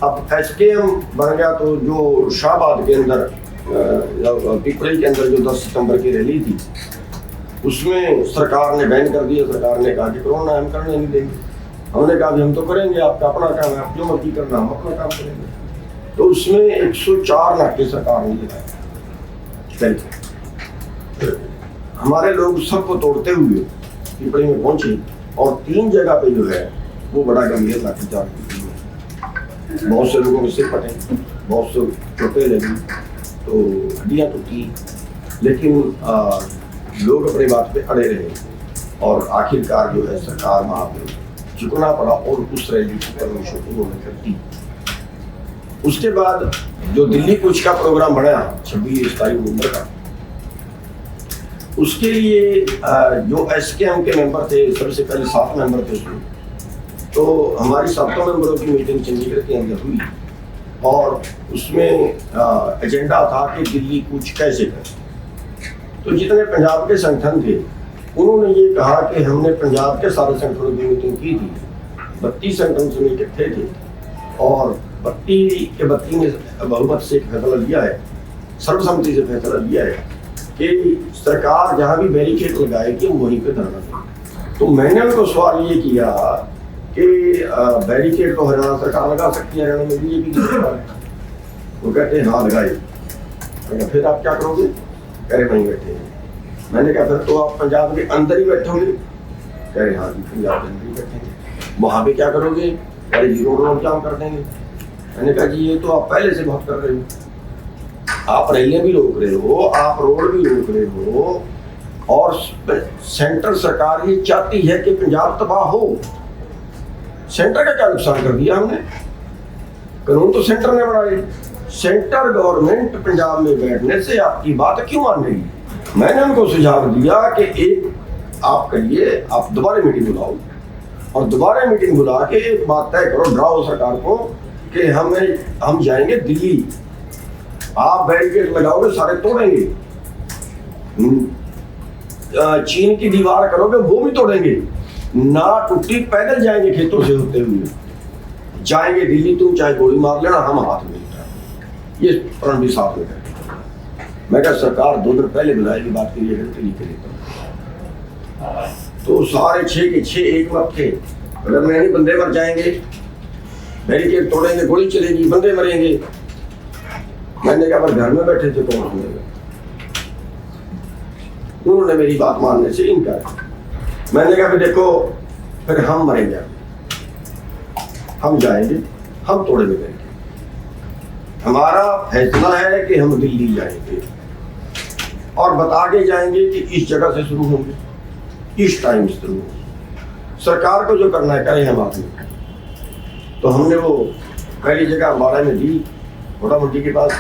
Speaker 1: अब SKM बन गया तो जो शाहबाद के अंदर पिपली के अंदर जो 10 सितंबर की रैली थी, उसमें सरकार ने बैन कर दिया। सरकार ने कहा कि कोरोना हम करने नहीं देंगे। हमने कहा भी हम तो करेंगे, आपका अपना काम है, आप जो मर्जी करना, हम अपना काम करेंगे। तो उसमें 104 नाके सरकार ने लगाए। हमारे लोग सबको तोड़ते हुए पिपली में पहुंचे और 3 जगह पे जो है वो बड़ा गंभीर लाठीचार्ज की। बहुत से लोगों के सिर फटे, बहुत से चोटें लगी, तो हड्डियाँ टूटी, लेकिन लोग अपनी बात पे अड़े रहे और आखिरकार जो है सरकार वहाँ पे झुकना पड़ा और उस रैली की परमिशन उन्होंने कर दी। उसके बाद जो दिल्ली कूच का प्रोग्राम बना 26-27 नवंबर का, उसके लिए जो SKM के मेंबर थे, सबसे पहले 7 मेंबर थे उसमें, तो हमारी 7 मेंबरों की मीटिंग चंडीगढ़ के अंदर हुई और उसमें एजेंडा था कि दिल्ली कूच कैसे करें। तो जितने पंजाब के संगठन थे उन्होंने ये कहा कि हमने पंजाब के सारे संगठनों की मीटिंग की थी, 32 संगठन से इकट्ठे थे और 32 ने बहुमत से फैसला लिया है, सर्वसम्मति से फैसला लिया है कि सरकार जहाँ भी बैरिकेड लगाएगी वहीं पे धरना दें। तो मैंने उनको सवाल ये किया कि बैरिकेड तो हरियाणा सरकार लगा सकती है, हरियाणा में बीजेपी की सरकार है। वो कहते हैं हाँ लगाए। फिर आप क्या करोगे? कह रहे वहीं बैठे हैं। मैंने कहा फिर तो आप पंजाब के अंदर ही बैठोगे? कह रहे हाँ जी पंजाब के अंदर ही बैठेंगे। वहाँ पे क्या करोगे? कह रहे जी रोड जाम कर देंगे। मैंने कहा जी ये तो आप पहले से बहुत कर रहे हो, आप रैलियां भी रोक रहे हो, आप रोड भी रोक रहे हो, और सेंट्रल सरकार ये चाहती है कि पंजाब तबाह हो। सेंटर का क्या नुकसान कर दिया हमने? कानून तो सेंटर ने बनाए। सेंट्रल गवर्नमेंट पंजाब में बैठने से आपकी बात क्यों मान रही है? मैंने उनको सुझाव दिया कि एक आप करिए, आप दोबारा मीटिंग बुलाओ और दोबारा मीटिंग बुला के एक बात तय करो, डराओ सरकार को कि हम जाएंगे दिल्ली, आप बैरिकेड लगाओगे सारे तोड़ेंगे, चीन की दीवार करोगे वो भी तोड़ेंगे, ना टूटी पैदल जाएंगे खेतों से होते हुए, जाएंगे दिल्ली, तुम चाहे गोली मार लेना, हम हाथ में ये प्रण भी साथ में करेंगे। मैं कहा सरकार 2 दिन पहले बुलाएगी, बात के लिए लिख लेता हूँ। तो सारे 6 के 6 एक मत थे, अगर नहीं बंदे मर जाएंगे, बैरिकेड तोड़ेंगे, गोली चलेगी, बंदे मरेंगे। मैंने कहा पर घर में बैठे थे कौन सुनेगा? उन्होंने मेरी बात मानने से इनकार किया। मैंने कहा देखो फिर हम मरेंगे, हम जाएंगे, हम तोड़ेंगे बैरिकेड। हमारा फैसला है कि हम दिल्ली जाएंगे और बता के जाएंगे कि इस जगह से शुरू होंगे, इस टाइम से शुरू होंगे। सरकार को जो करना है करें हम आदमी। तो हमने वो पहली जगह अम्बाड़ा में दी, घोड़ा मंडी के पास,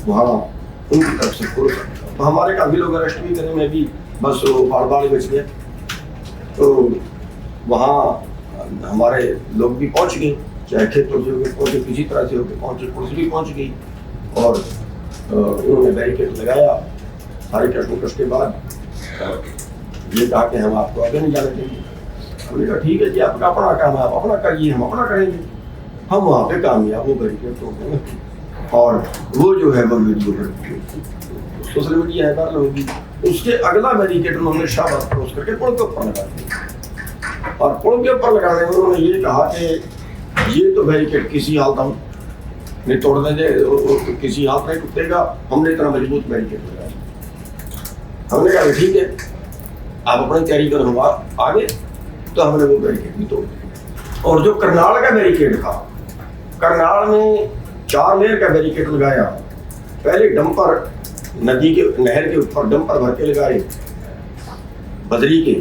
Speaker 1: वहाँ उनकी तरफ से पुरुष। तो हमारे काफ़ी लोग अरेस्ट भी करे, मैं भी बस वो बाड़ बच गया। तो वहाँ हमारे लोग भी पहुँच गए, चाहे खेतों से होकर पहुँचे, किसी तरह से होकर पहुँचे, पुलिस भी पहुँच गई और उन्होंने बैरिकेड लगाया। सारे कष्ट के बाद ये कहा कि हम आपको आगे नहीं जाने देंगे। हमने कहा ठीक है जी, आपका अपना काम है, आप अपना करिए, हम अपना करेंगे। हम वहाँ पे कामयाब वो बैरिकेड तोड़ देंगे और वो जो है वो वीडियो सोशल मीडिया है वायरल होगी। उसके अगला बैरिकेड उन्होंने शाबाश क्रॉस करके पुल के ऊपर लगा दिया और पुल के ऊपर लगाने में उन्होंने ये कहा कि ये तो बैरिकेड किसी हालत में नहीं तोड़ देंगे, किसी हालत में टूटेगा, हमने इतना मजबूत बैरिकेड लगाया। हमने कहा ठीक है, आप अपनी तैयारी करो, हम आगे। तो हमने वो बैरिकेड भी तोड़ दिया। और जो करनाल का बैरिकेड था, करनाल में 4 लेयर का बैरिकेड लगाया। पहले डंपर नदी के नहर के ऊपर डंपर भर के लगाए बजरी के,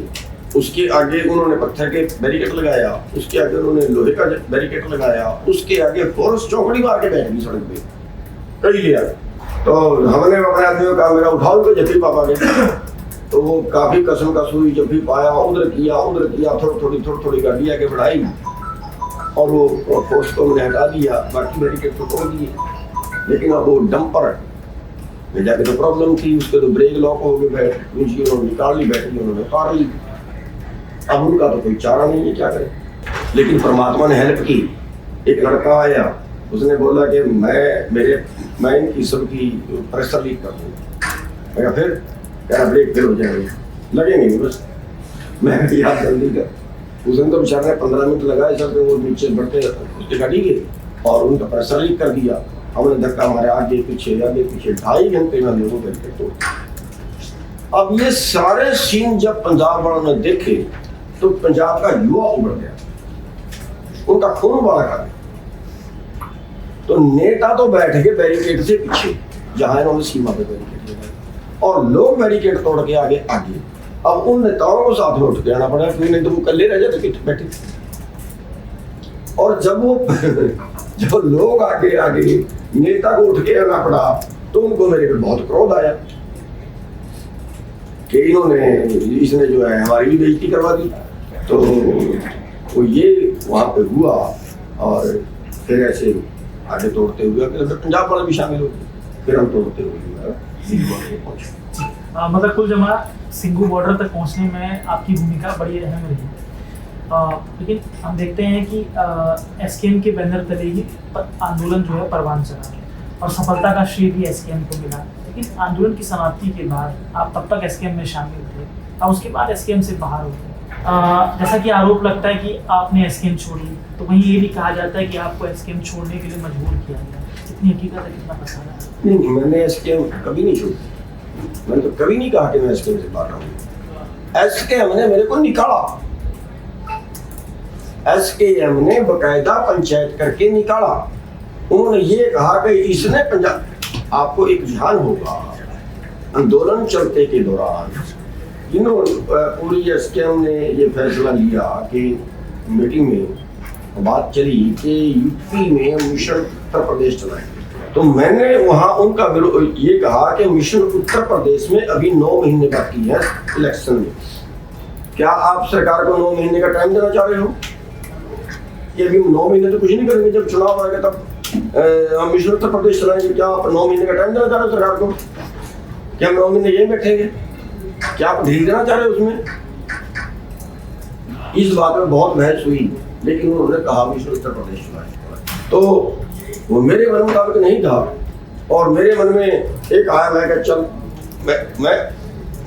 Speaker 1: उसके आगे उन्होंने पत्थर के बैरिकेड लगाया, उसके आगे उन्होंने लोहे का बैरिकेड लगाया, उसके आगे फोर्स चौकड़ी मार के बैठ गई सड़क पे कई लिया। तो हमने अपने आदमियों का मेरा उठाओ को जब भी पापा गए तो वो काफी कसम का सुई जब भी पाया उधर किया, थोड़ी थोड़ी गाड़ी आगे बढ़ाई और वो फोर्स को हमने हटा दिया, बाकी बैरिकेड तो तोड़ दिए। लेकिन अब वो डंपर में जाके तो प्रॉब्लम थी, उसके तो ब्रेक लॉक हो गए, बैटरी उन्होंने निकाल ली, बैटरी उन्होंने उतार ली। अब उनका तो कोई चारा नहीं है, क्या करे। लेकिन परमात्मा ने हेल्प की। एक लड़का आया, उसने बोला कि मैं इनकी सबकी प्रेशर लीक कर दूँगा। फिर क्या ब्रेक फेल हो जाएंगे, लगेंगे बस। मैं याद जल्दी कर, उसने तो बेचारे 15 मिनट लगाए सर, वो नीचे बढ़ते उसके गाड़ी के और उनका प्रेशर लीक कर दिया। हमने धक्का मारे आगे पीछे 2.5 घंटे में लोगों करके तोड़। अब ये सारे सीन जब पंजाब वालों ने देखे तो पंजाब का युवा उभर गया, उनका खून उबाला खा गया। तो नेता तो बैठ गए बैरिकेड से पीछे जहां इन्होंने सीमा पे बैरिकेड लगाया और लोग बैरिकेड तोड़ के आगे। अब उन नेताओं को साथ में उठ के आना पड़ा, क्योंकि नहीं तो वो कल्ले रह जाते कितने बैठे। और जब लोग आगे नेता को उठ के आना पड़ा तो उनको मेरे पे बहुत क्रोध आया कि इसने जो है हमारी भी बेइज्जती करवा दी। तो ये वहाँ पे हुआ और फिर ऐसे आगे तोड़ते हुए पंजाब वाले भी शामिल हो गए, फिर हम तोड़ते हुए पहुंचे।
Speaker 2: मतलब कुल जमा सिंघू बॉर्डर तक पहुंचने में आपकी भूमिका बड़ी अहम रही। लेकिन हम देखते हैं कि एसकेएम के बैनर तले ही आंदोलन जो है परवान चला और सफलता का श्रेय भी एसकेएम को मिला। लेकिन आंदोलन की समाप्ति के बाद आप तब तक एसकेएम में शामिल थे और उसके बाद एसकेएम से बाहर हो गए। जैसा कि आरोप लगता है कि आपने एसकेएम छोड़ी, तो वहीं ये भी कहा जाता है कि आपको एसकेएम छोड़ने के लिए मजबूर किया गया। कितनी हकीकत है, कितना पता है?
Speaker 1: नहीं, मैंने एसकेएम कभी नहीं छोड़ी। मैंने तो कभी नहीं कहा कि मैं एसकेएम से बाहर हूँ। एसकेएम ने मेरे को निकाला, एसकेएम ने बकायदा पंचायत करके निकाला। उन्होंने ये कहा कि इसने पंजाब, आपको एक ध्यान होगा आंदोलन चलते के दौरान इन्होंने पूरी एसकेएम ने ये फैसला लिया कि मीटिंग में बात चली कि यूपी में मिशन उत्तर प्रदेश चलाएंगे। तो मैंने वहाँ उनका ये कहा कि मिशन उत्तर प्रदेश में अभी 9 महीने बाकी है इलेक्शन में। क्या आप सरकार को 9 महीने का टाइम देना चाह रहे हो? कि अभी 9 महीने तो कुछ नहीं करेंगे, जब चुनाव आएगा तब हम मिशन उत्तर प्रदेश चलाएंगे। क्या आप 9 महीने का टाइम देना चाह रहे हो सरकार को? क्या हम 9 महीने यही बैठेंगे? क्या आप ढील देना चाह रहे हो उसमें? इस बात में बहुत बहस हुई, लेकिन उन्होंने कहा मिशन उत्तर प्रदेश चलाएंगे। तो वो मेरे मन मुताबिक नहीं था और मेरे मन में एक आया, मैं कहा चल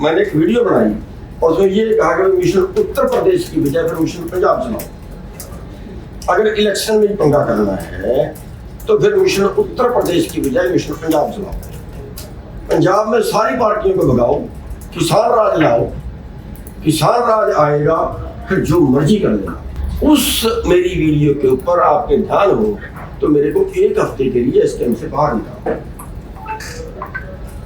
Speaker 1: मैंने एक वीडियो बनाई और उसमें ये कहा कि मिशन उत्तर प्रदेश की बजाय फिर मिशन पंजाब चलाओ। अगर इलेक्शन में पंगा करना है तो फिर मिशन उत्तर प्रदेश की बजाय मिशन पंजाब चलाओ। पंजाब में सारी पार्टियों को भगाओ, किसान राज लाओ, किसान राज आएगा फिर जो मर्जी कर लेना। उस मेरी वीडियो के ऊपर आपके ध्यान हो तो मेरे को 1 हफ्ते के लिए एसकेएम से बाहर निकाला।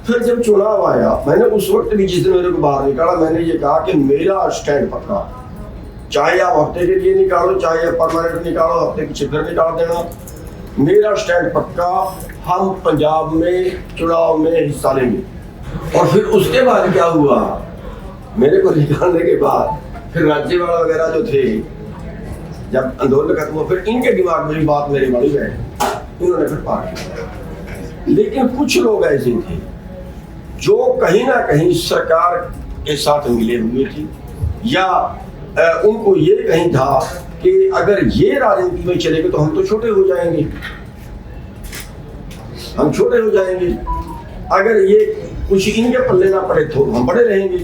Speaker 1: फिर जब चुनाव आया, मैंने उस वक्त भी जिस दिन मेरे को बाहर निकाला, मैंने ये कहा कि मेरा स्टैंड पक्का, चाहे आप हफ्ते के लिए निकालो, चाहे परमानेंट निकालो, हफ्ते की छितर निकाल देना, मेरा स्टैंड पक्का, हम पंजाब में चुनाव में हिस्सा लेंगे। और फिर उसके बाद क्या हुआ, मेरे को निकालने के बाद फिर राज्यपाल वगैरह जो थे, जब आंदोलन खत्म हुआ, फिर इनके दिमाग में भी बात मेरी बड़ी बैठी, इन्होंने फिर पार किया। लेकिन कुछ लोग ऐसे थे जो कहीं ना कहीं सरकार के साथ मिले हुए थे, या उनको ये कहीं था कि अगर ये राजनीति में चलेंगे तो हम तो छोटे हो जाएंगे, हम छोटे हो जाएंगे, अगर ये कुछ इनके पल्ले ना पड़े तो हम बड़े रहेंगे।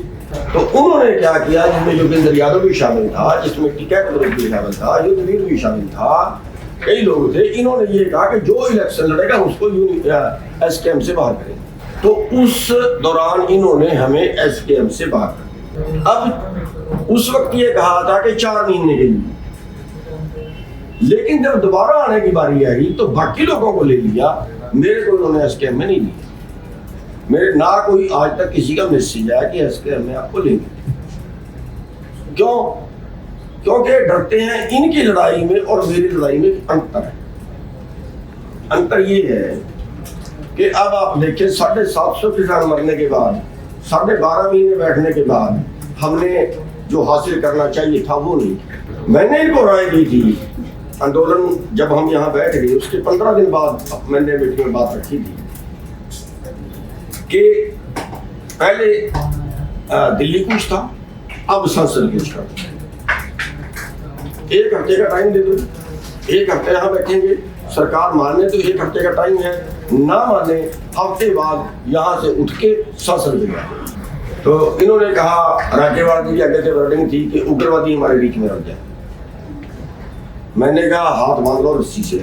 Speaker 1: तो उन्होंने क्या किया, जिसमें योगेंद्र यादव भी शामिल था, जिसमें टिकैत भी शामिल था, युद्धवीर भी शामिल था, कई लोग थे, इन्होंने ये कहा कि जो इलेक्शन लड़ेगा उसको एसकेएम से बाहर करें। तो उस दौरान इन्होंने हमें एसकेएम से बाहर कर। अब उस वक्त ये कहा था कि 4 महीने के लिए, लेकिन जब दोबारा आने की बारी आई तो बाकी लोगों को ले लिया, मेरे को उन्होंने एसकेएम में नहीं लिया। मेरे ना कोई आज तक किसी का मैसेज आया कि एसकेएम में आपको लेंगे। क्यों? क्योंकि डरते हैं इनकी लड़ाई में और मेरी लड़ाई में अंतर है। अंतर ये है कि अब आप देखिए 750 किसान मरने के बाद, 12.5 महीने बैठने के बाद हमने जो हासिल करना चाहिए था वो नहीं। मैंने इनको राय दी थी, आंदोलन जब हम यहाँ बैठ गए उसके 15 दिन बाद मैंने मीटिंग में बात रखी थी कि पहले दिल्ली कुछ था, अब संसद कुछ था, 1 हफ्ते का टाइम दे दो, 1 हफ्ते यहाँ बैठेंगे, सरकार माने तो 1 हफ्ते का टाइम है, ना माने हफ्ते बाद यहाँ से उठ के संसद में जाए। तो इन्होंने कहा, राज्यपाल जी की आगे से वर्डिंग थी कि उग्रवादी हमारे बीच में रह जाए। मैंने कहा हाथ बांध लो रस्सी से,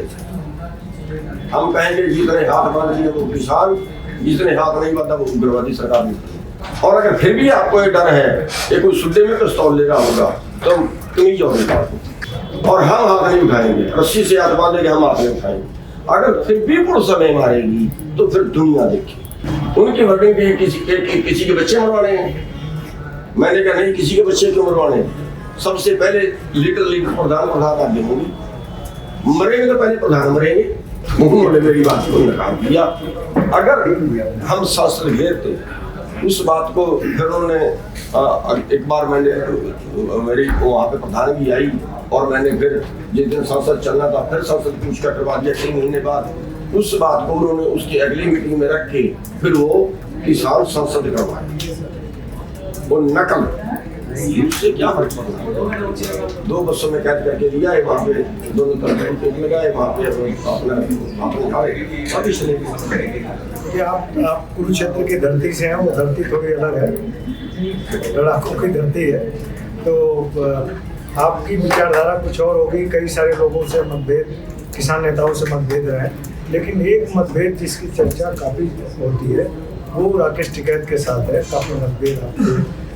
Speaker 1: हम कहेंगे जितने हाथ बांध लिए वो किसान, जिसने हाथ नहीं बांधा वो उग्रवादी सरकार नहीं। और अगर फिर भी आपको ये डर है कि कोई सुद्दे में पिस्तौल ले रहा होगा तो कमीज और निकाल दो, और हम हाथ नहीं उठाएंगे, रस्सी से हाथ बांधेंगे, हम हाथ नहीं उठाएंगे। अगर फिर भी पुलिस हमें मारेगी तो फिर दुनिया देखे। उनकी वर्डिंग के किसी के बच्चे मरवाने हैं। मैंने कहा नहीं, किसी के बच्चे क्यों मरवाने, सबसे पहले लीडर प्रधान आगे होंगे, मरेंगे तो पहले प्रधान मरेंगे। उन्होंने मेरी बात को नकार दिया। अगर हम शास्त्र घेरते उस बात को, फिर उन्होंने एक बार मेरी वहाँ पे प्रधान भी आई, और मैंने फिर जिस दिन संसद चलना था फिर संसद पूछ कर करवा दिया 6 महीने बाद। उस बात को उन्होंने उसकी अगली मीटिंग में रख के फिर वो किसान संसद करवाए, वो नकल। उससे क्या फर्क पड़ा? 2 बसों में कैद करके लिया है, वहाँ पे दोनों तरफ लगाए, वहाँ पे
Speaker 4: आप कुरुक्षेत्र की धरती से हैं, वो धरती थोड़ी अलग है, लड़ाकों की धरती है, तो आपकी विचारधारा कुछ और होगी। कई सारे लोगों से मतभेद, किसान नेताओं से मतभेद रहे, लेकिन एक मतभेद जिसकी चर्चा काफ़ी होती है वो राकेश टिकैत के साथ है। काफ़ी मतभेद आपके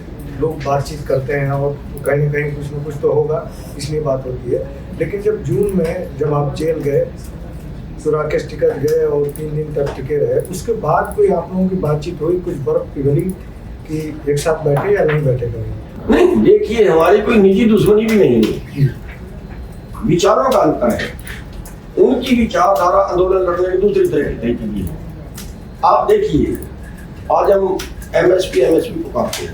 Speaker 4: लोग बातचीत करते हैं और कहीं ना कहीं कुछ न कुछ तो होगा, इसलिए बात होती है। लेकिन जब जून में जब आप जेल गए तो राकेश टिकैत गए और 3 दिन तक टिके रहे, उसके बाद कोई आप लोगों की बातचीत हुई, कुछ बर्फ पिघली कि एक साथ बैठे या नहीं बैठे कभी?
Speaker 1: नहीं, देखिए हमारी कोई निजी दुश्मनी भी नहीं है, विचारों का अंतर है। उनकी विचारधारा आंदोलन लड़ने की दूसरी तरह की है। आप देखिए आज हम एमएसपी पुकारते हैं,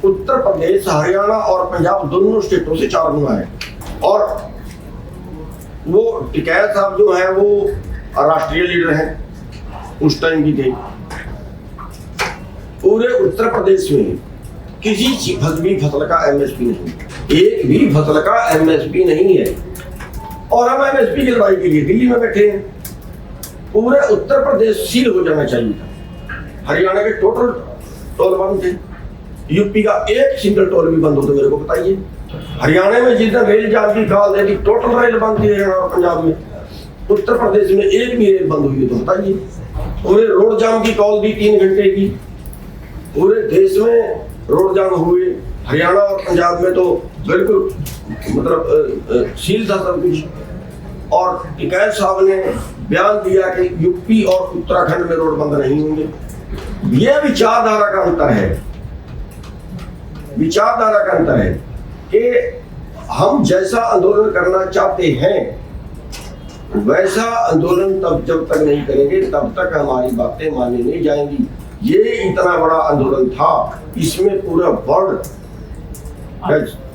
Speaker 1: उत्तर प्रदेश, हरियाणा और पंजाब दोनों स्टेटों से 4 गुना है, और वो टिकैत साहब जो है वो राष्ट्रीय लीडर हैं, उस टाइम भी थे। पूरे उत्तर प्रदेश में किसी भी फसल का एमएसपी नहीं, एक भी फसल का एमएसपी नहीं है, और हम एमएसपी की लड़ाई के लिए दिल्ली में बैठे हैं। पूरे उत्तर प्रदेश सील हो जाना चाहिए था। हरियाणा के टोटल टोल बंद थे, यूपी का एक सिंगल टोल भी बंद हो तो मेरे को बताइए। हरियाणा में जितना रेल जाम की कॉल दे दी, टोटल रेल बंद थी हरियाणा और पंजाब में। उत्तर प्रदेश में एक भी रेल बंद हुई तो बताइए। पूरे रोड जाम की कॉल दी 3 घंटे की। पूरे देश में रोड जाम हुए, हरियाणा और पंजाब में तो बिल्कुल मतलब सील था सब कुछ। और टिकैत साहब ने बयान दिया कि यूपी और उत्तराखंड में रोड बंद नहीं होंगे। ये विचारधारा का अंतर है, विचारधारा का अंतर है कि हम जैसा आंदोलन करना चाहते हैं वैसा आंदोलन तब जब तक नहीं करेंगे तब तक हमारी बातें मानी नहीं जाएंगी। ये इतना बड़ा आंदोलन था, इसमें पूरा वर्ल्ड,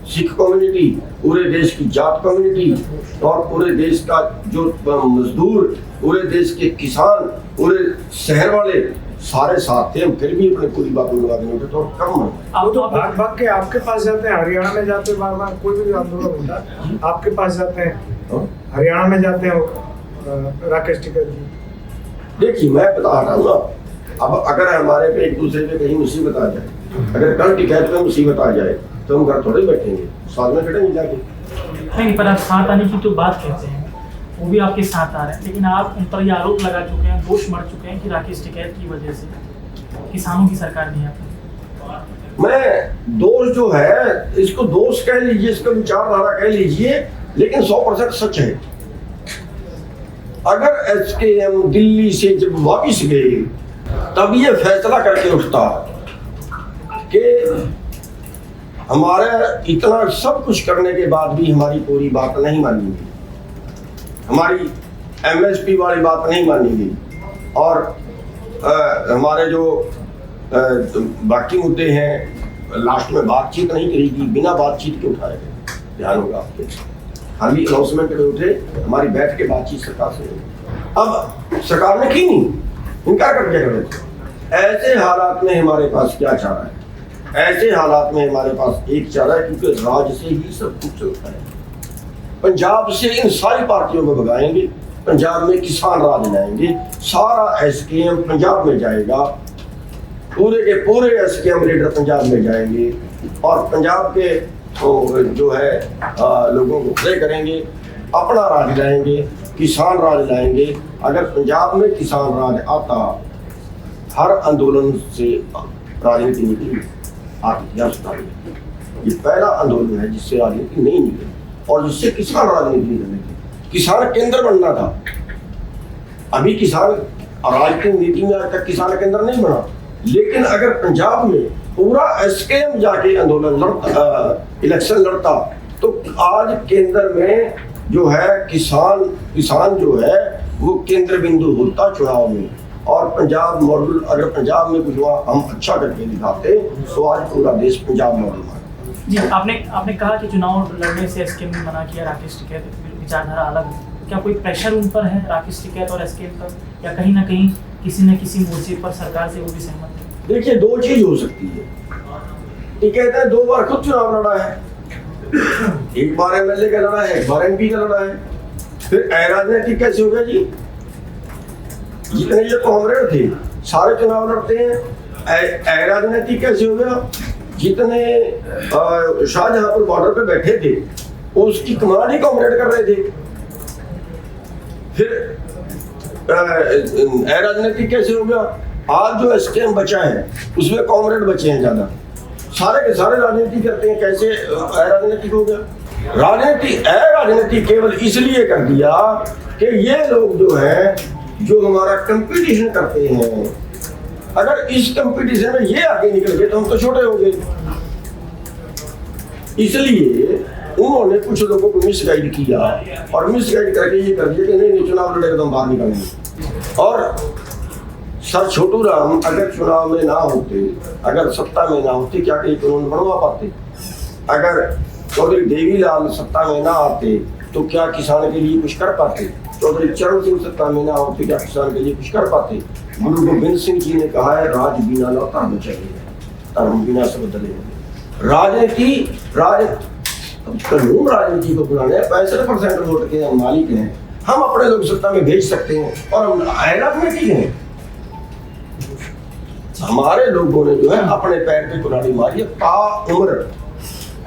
Speaker 1: सिख कम्युनिटी, पूरे देश की जाट कम्युनिटी और पूरे देश का जो मजदूर, पूरे देश के किसान, पूरे शहर वाले सारे साथ थे। हम फिर भी अपने पूरी बात मनवा देंगे तो कम है।
Speaker 2: अब तो
Speaker 4: भाग भाग के आपके पास जाते हैं, हरियाणा में जाते हैं, बार बार कोई भी आंदोलन होता है आपके पास जाते हैं, हरियाणा में जाते हैं राकेश टिकैत जी।
Speaker 1: देखिए मैं बता रहा हूँ ना, अब अगर हमारे पे एक दूसरे पे कहीं मुसीबत आ जाए, अगर कल टिकैत पे मुसीबत आ जाए तो हम घर थोड़े बैठेंगे, साथ में खड़े नहीं जाके।
Speaker 2: नहीं, पर आप साथ आने की तो बात कहते हैं, वो भी आपके साथ आ रहे हैं, लेकिन आप उन पर ये आरोप लगा चुके हैं, दोष मढ़ चुके हैं कि राकेश टिकैत की वजह से किसानों की सरकार नहीं आती।
Speaker 1: मैं दोष जो है, इसको दोष कह लीजिए, इसको विचारधारा कह लीजिए, लेकिन 100% सच है। अगर SKM दिल्ली से जब वापिस गए तब ये फैसला करके उठता कि हमारे इतना सब कुछ करने के बाद भी हमारी पूरी बात नहीं मानी गई, हमारी MSP वाली बात नहीं मानी गई और हमारे जो बाकी मुद्दे हैं लास्ट में बातचीत नहीं करेगी, बिना बातचीत के उठाए गए। ध्यान होगा आपके, हम भी अनाउंसमेंट में उठे, हमारी बैठ के बातचीत सरकार से हुई। अब सरकार ने की नहीं, इनकार कर दिया कर थे। ऐसे हालात में हमारे पास क्या चारा है? ऐसे हालात में हमारे पास एक चारा है, क्योंकि राज्य से ही सब कुछ चलता है। पंजाब से इन सारी पार्टियों को भगाएंगे, पंजाब में किसान राज लाएंगे, सारा SKM पंजाब में जाएगा, पूरे के पूरे SKM लीडर पंजाब में जाएंगे और पंजाब के जो है लोगों को खड़े करेंगे, अपना राज लाएंगे, किसान राज लाएंगे। अगर पंजाब में किसान राज आता, हर आंदोलन से राजनीति निकली, आप इतिहास उतारिए, ये पहला आंदोलन है जिससे राजनीति नहीं निकली और जिससे किसान राजनीति निकली। किसान केंद्र बनना था, अभी किसान राजनीतिक नीति में आज तक किसान केंद्र नहीं बना, लेकिन अगर पंजाब में पूरा SKM जाके आंदोलन लड़ता, इलेक्शन लड़ता, तो आज केंद्र में जो है किसान जो है वो केंद्र बिंदु होता चुनाव में। और पंजाब मॉडल, अगर पंजाब में कुछ हम अच्छा करके दिखाते तो आज पूरा देश पंजाब मॉडल माने।
Speaker 2: जी, आपने कहा कि चुनाव लड़ने से SKM ने मना किया, राकेश टिकैत विचारधारा अलग है। क्या कोई प्रेशर उन पर है राकेश टिकैत और SKM पर, या कहीं ना कहीं किसी न किसी मोर्चे पर सरकार से वो भी सहमत है? देखिए,
Speaker 1: दो चीज हो सकती है। टिकैत है 2 बार खुद चुनाव लड़ा है, एक बार MLA का लड़ा है, एक बार MP का लड़ा है। फिर राजनीतिक कैसे हो गया जी? जितने ये कॉमरेड थे सारे चुनाव लड़ते हैं, राजनीतिक कैसे हो गया? जितने शाहजहांपुर बॉर्डर पे बैठे थे उसकी कमांड ही कॉमरेड कर रहे थे। फिर राजनीतिक कैसे हो गया? आज जो SKM बचा है उसमें कॉमरेड बचे हैं ज्यादा, सारे के सारे राजनीति करते हैं। कैसे राजनीतिक हो गया? राजनीति केवल इसलिए कर दिया कि ये लोग जो है जो हमारा कंपटीशन करते हैं, अगर इस कंपटीशन में ये आगे निकल गए तो हम तो छोटे हो गए। इसलिए उन्होंने कुछ लोगों को मिसगाइड किया और मिसगाइड करके ये कर दिया कि नहीं चुनाव लड़ेगा तो हम बाहर निकलेंगे। और सर छोटू राम अगर चुनाव में ना होते, अगर सत्ता में ना होते, क्या कहीं कानून बनवा पाते? अगर चौधरी देवीलाल सत्ता में ना आते तो क्या किसान के लिए कुछ कर पाते? चौधरी चरण सिंह सत्ता में ना होते, क्या किसान के लिए कुछ कर पाते? गुरु गोबिंद सिंह जी ने कहा है, राज बिना न धर्म चाहिए, धर्म बिना सब बदले। राजनीति कानून राजनीति को बुलाने 65% वोट के मालिक हैं, हम अपने लोग सत्ता में भेज सकते हैं और हम राजनीति हैं। हमारे लोगों ने जो है अपने पैर पे कुल्हाड़ी मारी, उम्र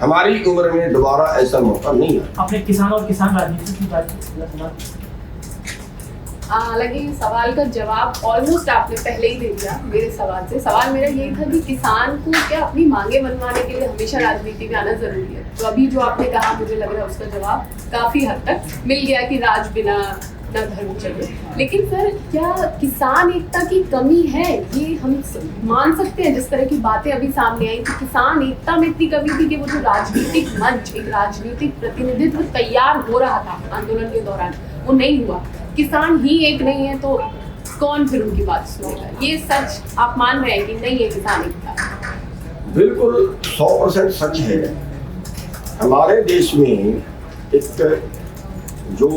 Speaker 1: हमारी उम्र में दोबारा ऐसा मौका नहीं है।
Speaker 2: अपने किसान और किसान राजनीति की बात
Speaker 7: हालांकि सवाल का जवाब ऑलमोस्ट आपने पहले ही दे दिया मेरे सवाल से। सवाल मेरा यही था कि किसान को क्या अपनी मांगे मनवाने के लिए हमेशा राजनीति में आना जरूरी है? तो अभी जो आपने कहा मुझे लग रहा है उसका जवाब काफी हद तक मिल गया कि राज बिना न धर्म चले। लेकिन सर क्या किसान एकता की कमी है ये हम मान सकते हैं? जिस तरह की बातें अभी सामने आई कि किसान एकता में इतनी कमी थी कि वो जो राजनीतिक मंच, एक राजनीतिक प्रतिनिधित्व तैयार हो रहा था आंदोलन के दौरान, वो नहीं हुआ। किसान ही एक नहीं है तो कौन फिर उनकी बात सुनेगा? ये सच आप मान रहे हैं कि नहीं है किसान एकता?
Speaker 1: बिल्कुल 100% सच है। हमारे देश में एक जो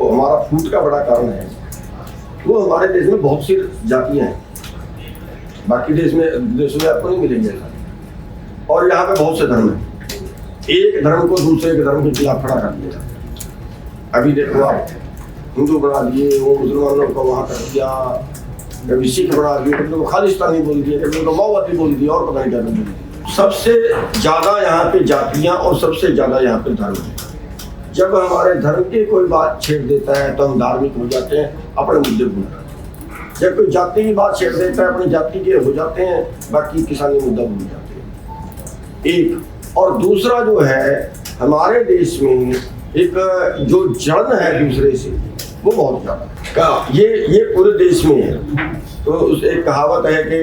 Speaker 1: हमारा फूट का बड़ा कारण है वो हमारे देश में बहुत सी जातियां हैं, बाकी देशों में आपको नहीं मिलेंगे। और यहाँ पे बहुत से धर्म हैं, एक धर्म को दूसरे के धर्म के खिलाफ खड़ा कर दिया। अभी देखो आप हिंदू बना दिए, वो मुसलमानों को वहाँ कर दिया, कभी सिख बना दिए, कभी तो खालिस्तानी बोल दिया, कभी तो माओवादी बोल दिया, और पता नहीं क्या बोल दिया। सबसे ज्यादा यहाँ पे जातियां और सबसे ज्यादा यहाँ पे धर्म है। जब हमारे धर्म की कोई बात छेड़ देता है तो हम धार्मिक हो जाते हैं, अपने मुद्दे भूल जाते हैं। जब कोई जाति की बात छेड़ देता है अपनी जाति के हो जाते हैं, बाकी किसानी मुद्दा भूल जाते हैं। एक और दूसरा जो है हमारे देश में एक जो जलन है दूसरे से वो बहुत ज्यादा ये पूरे देश में है। तो एक कहावत है कि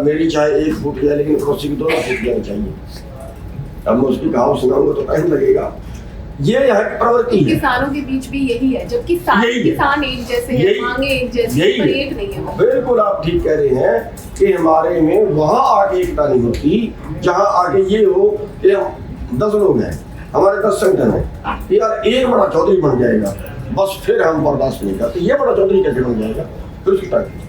Speaker 1: मेरी चाहे एक फूट जाए लेकिन पड़ोसी की 2 फूट जानी चाहिए। अब मैं उसकी कहावत सुनाऊंगा तो टाइम लगेगा। ये यहाँ की प्रवृत्ति है।
Speaker 7: किसानों के बीच भी यही है, जबकि किसान एक जैसे हैं, मांगे एक जैसी, पर एक नहीं है।
Speaker 1: बिल्कुल आप ठीक कह रहे हैं कि हमारे में वहाँ आगे एकता नहीं होती जहाँ आगे ये हो कि 10 लोग हैं, हमारे 10 संगठन है, यार एक बड़ा चौधरी बन जाएगा बस फिर हम बर्दाश्त नहीं करते। ये बड़ा चौधरी कैसे बन जाएगा फिर उसकी टाइम।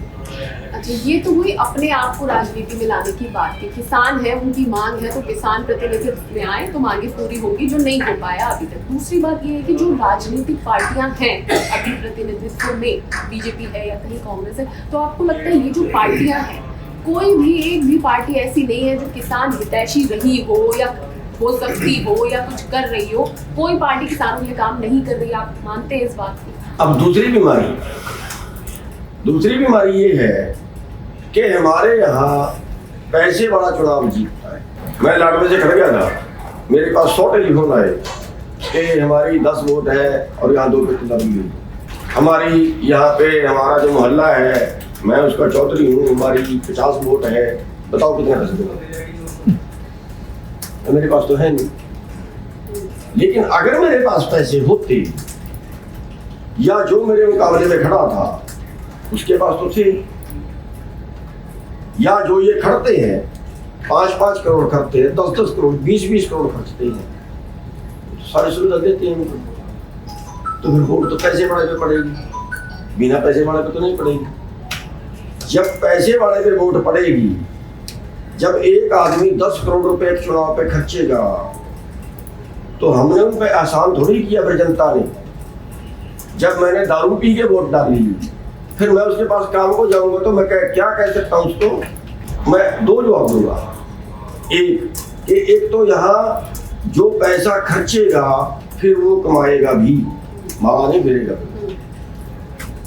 Speaker 7: अच्छा, ये तो हुई अपने आप को राजनीति में लाने की बात कि किसान है, उनकी मांग है तो किसान प्रतिनिधित्व में आए तो मांगे पूरी होगी, जो नहीं हो पाया अभी तक। दूसरी बात ये है कि जो राजनीतिक पार्टियां हैं अभी प्रतिनिधित्व में, बीजेपी है या कहीं कांग्रेस है, तो आपको लगता है ये जो पार्टियां हैं कोई भी एक भी पार्टी ऐसी नहीं है जो किसान हितैषी रही हो या हो सकती हो या कुछ कर रही हो? कोई पार्टी किसानों के लिए काम नहीं कर रही, आप मानते हैं इस बात को? अब
Speaker 1: दूसरी बीमारी ये है कि हमारे यहाँ पैसे वाला चुनाव जीतता है। मैं लाडवे से खड़ गया था, मेरे पास 100 टेलीफोन आए कि हमारी 10 वोट है और यहाँ 2 व्यक्ति दबी हुई। हमारी यहाँ पे हमारा जो मोहल्ला है, मैं उसका चौधरी हूँ, हमारी 50 वोट है, बताओ कितने पैसे देंगे? मेरे पास तो है नहीं। लेकिन अगर मेरे पास पैसे होते या जो मेरे मुकाबले में खड़ा था उसके पास तो थे, या जो ये खड़ते हैं 5-5 करोड़ खर्चते हैं, 10-10 करोड़ 20-20 करोड़ खर्चते हैं, सारी सुविधा देते हैं उनको, तो फिर वोट तो पैसे वाले पे पड़ेगी, बिना पैसे वाले पे तो नहीं पड़ेगी। जब पैसे वाले पे वोट पड़ेगी, जब एक आदमी 10 करोड़ रुपए एक चुनाव पे खर्चेगा तो हमने उन पे आसान थोड़ी किया फिर जनता ने। जब मैंने दारू पी के वोट डाली फिर मैं उसके पास काम को जाऊंगा तो मैं क्या कह सकता हूँ उसको? मैं 2 जवाब दूंगा। एक तो यहाँ जो पैसा खर्चेगा फिर वो कमाएगा भी, मांगा नहीं फिरेगा।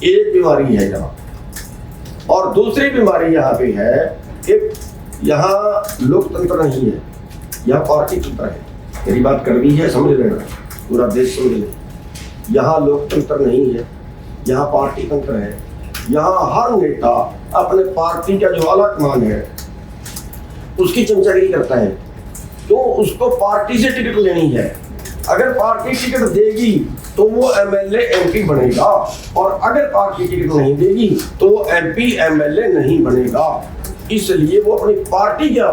Speaker 1: एक बीमारी है यहाँ। और दूसरी बीमारी यहाँ पे है, एक यहाँ लोकतंत्र नहीं है, यहाँ पार्टी तंत्र है। मेरी बात कड़वी है, समझ लेना, पूरा देश समझ ले। यहाँ लोकतंत्र नहीं है, यहाँ पार्टी तंत्र है। यहाँ हर नेता अपने पार्टी का जो अलग मान है उसकी चमचागिरी करता है, तो उसको पार्टी से टिकट लेनी है। अगर पार्टी टिकट देगी तो वो एमएलए एमपी बनेगा, और अगर पार्टी टिकट नहीं देगी तो वो एमपी एमएलए नहीं बनेगा। इसलिए वो अपनी पार्टी का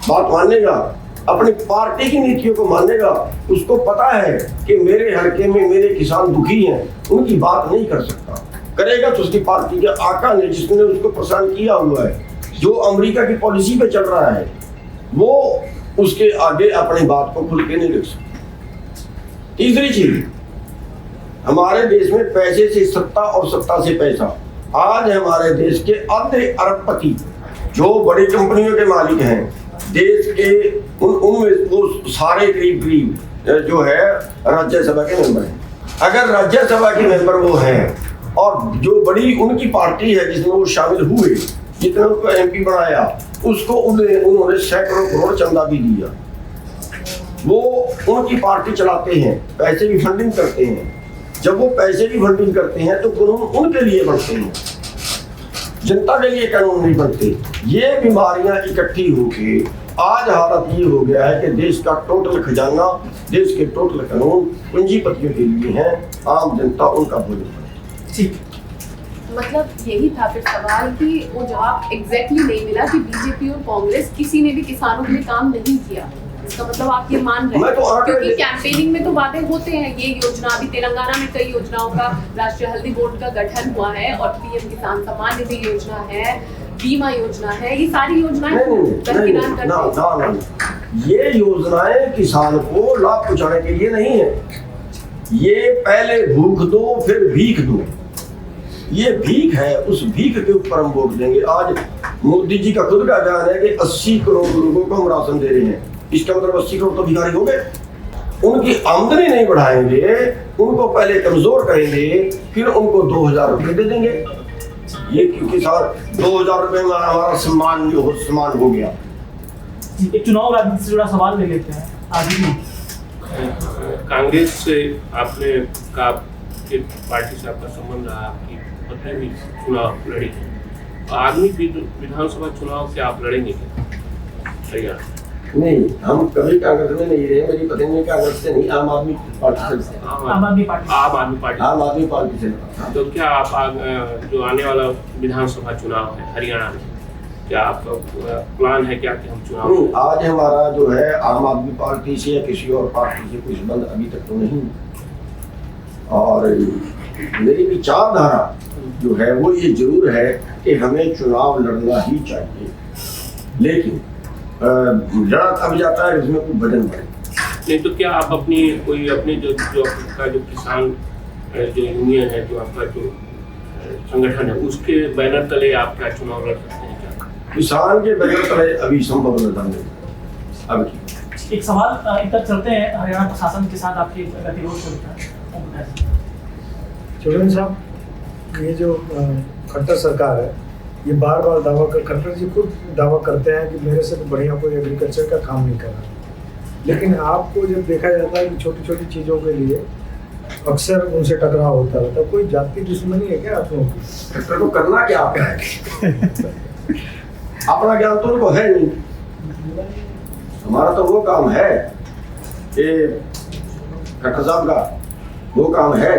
Speaker 1: बात मानेगा, अपनी पार्टी की नीतियों को मानेगा। उसको पता है कि मेरे हलके में मेरे किसान दुखी हैं, उनकी बात नहीं कर सकता। करेगा तो उसकी पार्टी के आका ने, जिसने उसको परेशान किया हुआ है, जो अमेरिका की पॉलिसी पे चल रहा है, वो उसके आगे अपनी बात को खुल के नहीं रख सकता। तीसरी चीज, हमारे देश में पैसे से सत्ता और सत्ता से पैसा। आज हमारे देश के आधे अरबपति जो बड़ी कंपनियों के मालिक हैं, देश के उनमें वो सारे करीब जो है राज्यसभा के मेंबर हैं। अगर राज्यसभा के मेंबर वो हैं और जो बड़ी उनकी पार्टी है जिसमें वो शामिल हुए, जितने उनको MP बनाया, उसको उन्होंने सैकड़ों करोड़ चंदा भी दिया। वो उनकी पार्टी चलाते हैं, पैसे भी फंडिंग करते हैं। जब वो पैसे की फंडिंग करते हैं तो कानून उनके लिए बनते हैं, जनता के लिए कानून नहीं बनते। ये बीमारियां इकट्ठी होके आज हालत ये हो गया है कि देश का टोटल खजाना, देश के टोटल कानून पूंजीपतियों के लिए हैं, आम जनता उनका भोजन।
Speaker 2: ठीक,
Speaker 7: मतलब यही था फिर सवाल कि वो जवाब एग्जैक्टली नहीं मिला कि बीजेपी और कांग्रेस किसी ने भी किसानों के लिए काम नहीं किया। इसका मतलब आप ये मान रहे
Speaker 1: मैं तो
Speaker 7: हैं, क्योंकि कैंपेनिंग में तो वादे होते हैं, ये योजना अभी तेलंगाना में कई योजनाओं का राष्ट्रीय हल्दी बोर्ड का गठन हुआ है और PM किसान सम्मान निधि योजना है, बीमा योजना है, ये सारी योजनाएं दरकिनार करते हैं।
Speaker 1: ये योजनाएं किसान को लाभ पहुंचाने के लिए नहीं है। ये पहले भूख दो फिर भीख दो, ये भीख है। उस भीख के ऊपर हम वोट देंगे। आज मोदी जी का खुद का बयान है कि 80 करोड़ लोगों को हम राशन दे रहे हैं। इसका मतलब 80 करोड़ तो भिखारी हो गए। उनकी आमदनी नहीं बढ़ाएंगे, उनको पहले कमजोर करेंगे, फिर उनको 2000 रुपये दे देंगे। ये क्योंकि सर 2000 रुपये में हमारा सम्मान हो गया।
Speaker 2: एक चुनाव राजनीति से जुड़ा सवाल ले लेते हैं। आगे
Speaker 5: कांग्रेस से आपने कहा कि पार्टी से आपका संबंध रहा, आपकी पत्नी भी चुनाव लड़ी है, आगामी विधानसभा चुनाव से आप लड़ेंगे क्या हरियाणा?
Speaker 1: नहीं, हम कभी कांग्रेस में नहीं रहे। मेरी पत्नी कांग्रेस से नहीं, आम आदमी पार्टी से।
Speaker 2: आम आदमी पार्टी
Speaker 1: से।
Speaker 5: तो क्या आप जो आने वाला विधानसभा चुनाव है हरियाणा में, क्या आपका प्लान है क्या कि हम चुनाव?
Speaker 1: नहीं, आज हमारा जो है आम आदमी पार्टी से या किसी और पार्टी से कोई संबंध अभी तक तो नहीं। और मेरी विचारधारा जो है वो ये जरूर है कि हमें चुनाव लड़ना ही चाहिए, लेकिन लड़ा तब जाता है जिसमें कोई वजन बढ़े।
Speaker 5: नहीं तो क्या आप अपनी जो आपका जो किसान जो यूनियन है, जो आपका जो संगठन है, उसके बैनर तले आप क्या चुनाव लड़ सकते हैं क्या?
Speaker 1: किसान के बैनर तले अभी संभव नहीं। अब
Speaker 2: एक सवाल इधर चलते हैं, हरियाणा प्रशासन के साथ आपके गतिरोध को लेकर।
Speaker 4: चौधरी साहब, ये जो खट्टर सरकार है, ये बार बार दावा कर, खट्टर जी खुद दावा करते हैं कि मेरे से तो बढ़िया कोई एग्रीकल्चर का काम नहीं कर रहा। लेकिन आपको जब देखा जाता है कि छोटी छोटी चीज़ों के लिए अक्सर उनसे टकराव होता रहता है। कोई जाति दुश्मनी है क्या आप लोगों की?
Speaker 1: खट्टर को करना क्या है? अपना ज्ञान तो उनको है नहीं। हमारा तो वो काम है कि खट्टर साहब का वो काम है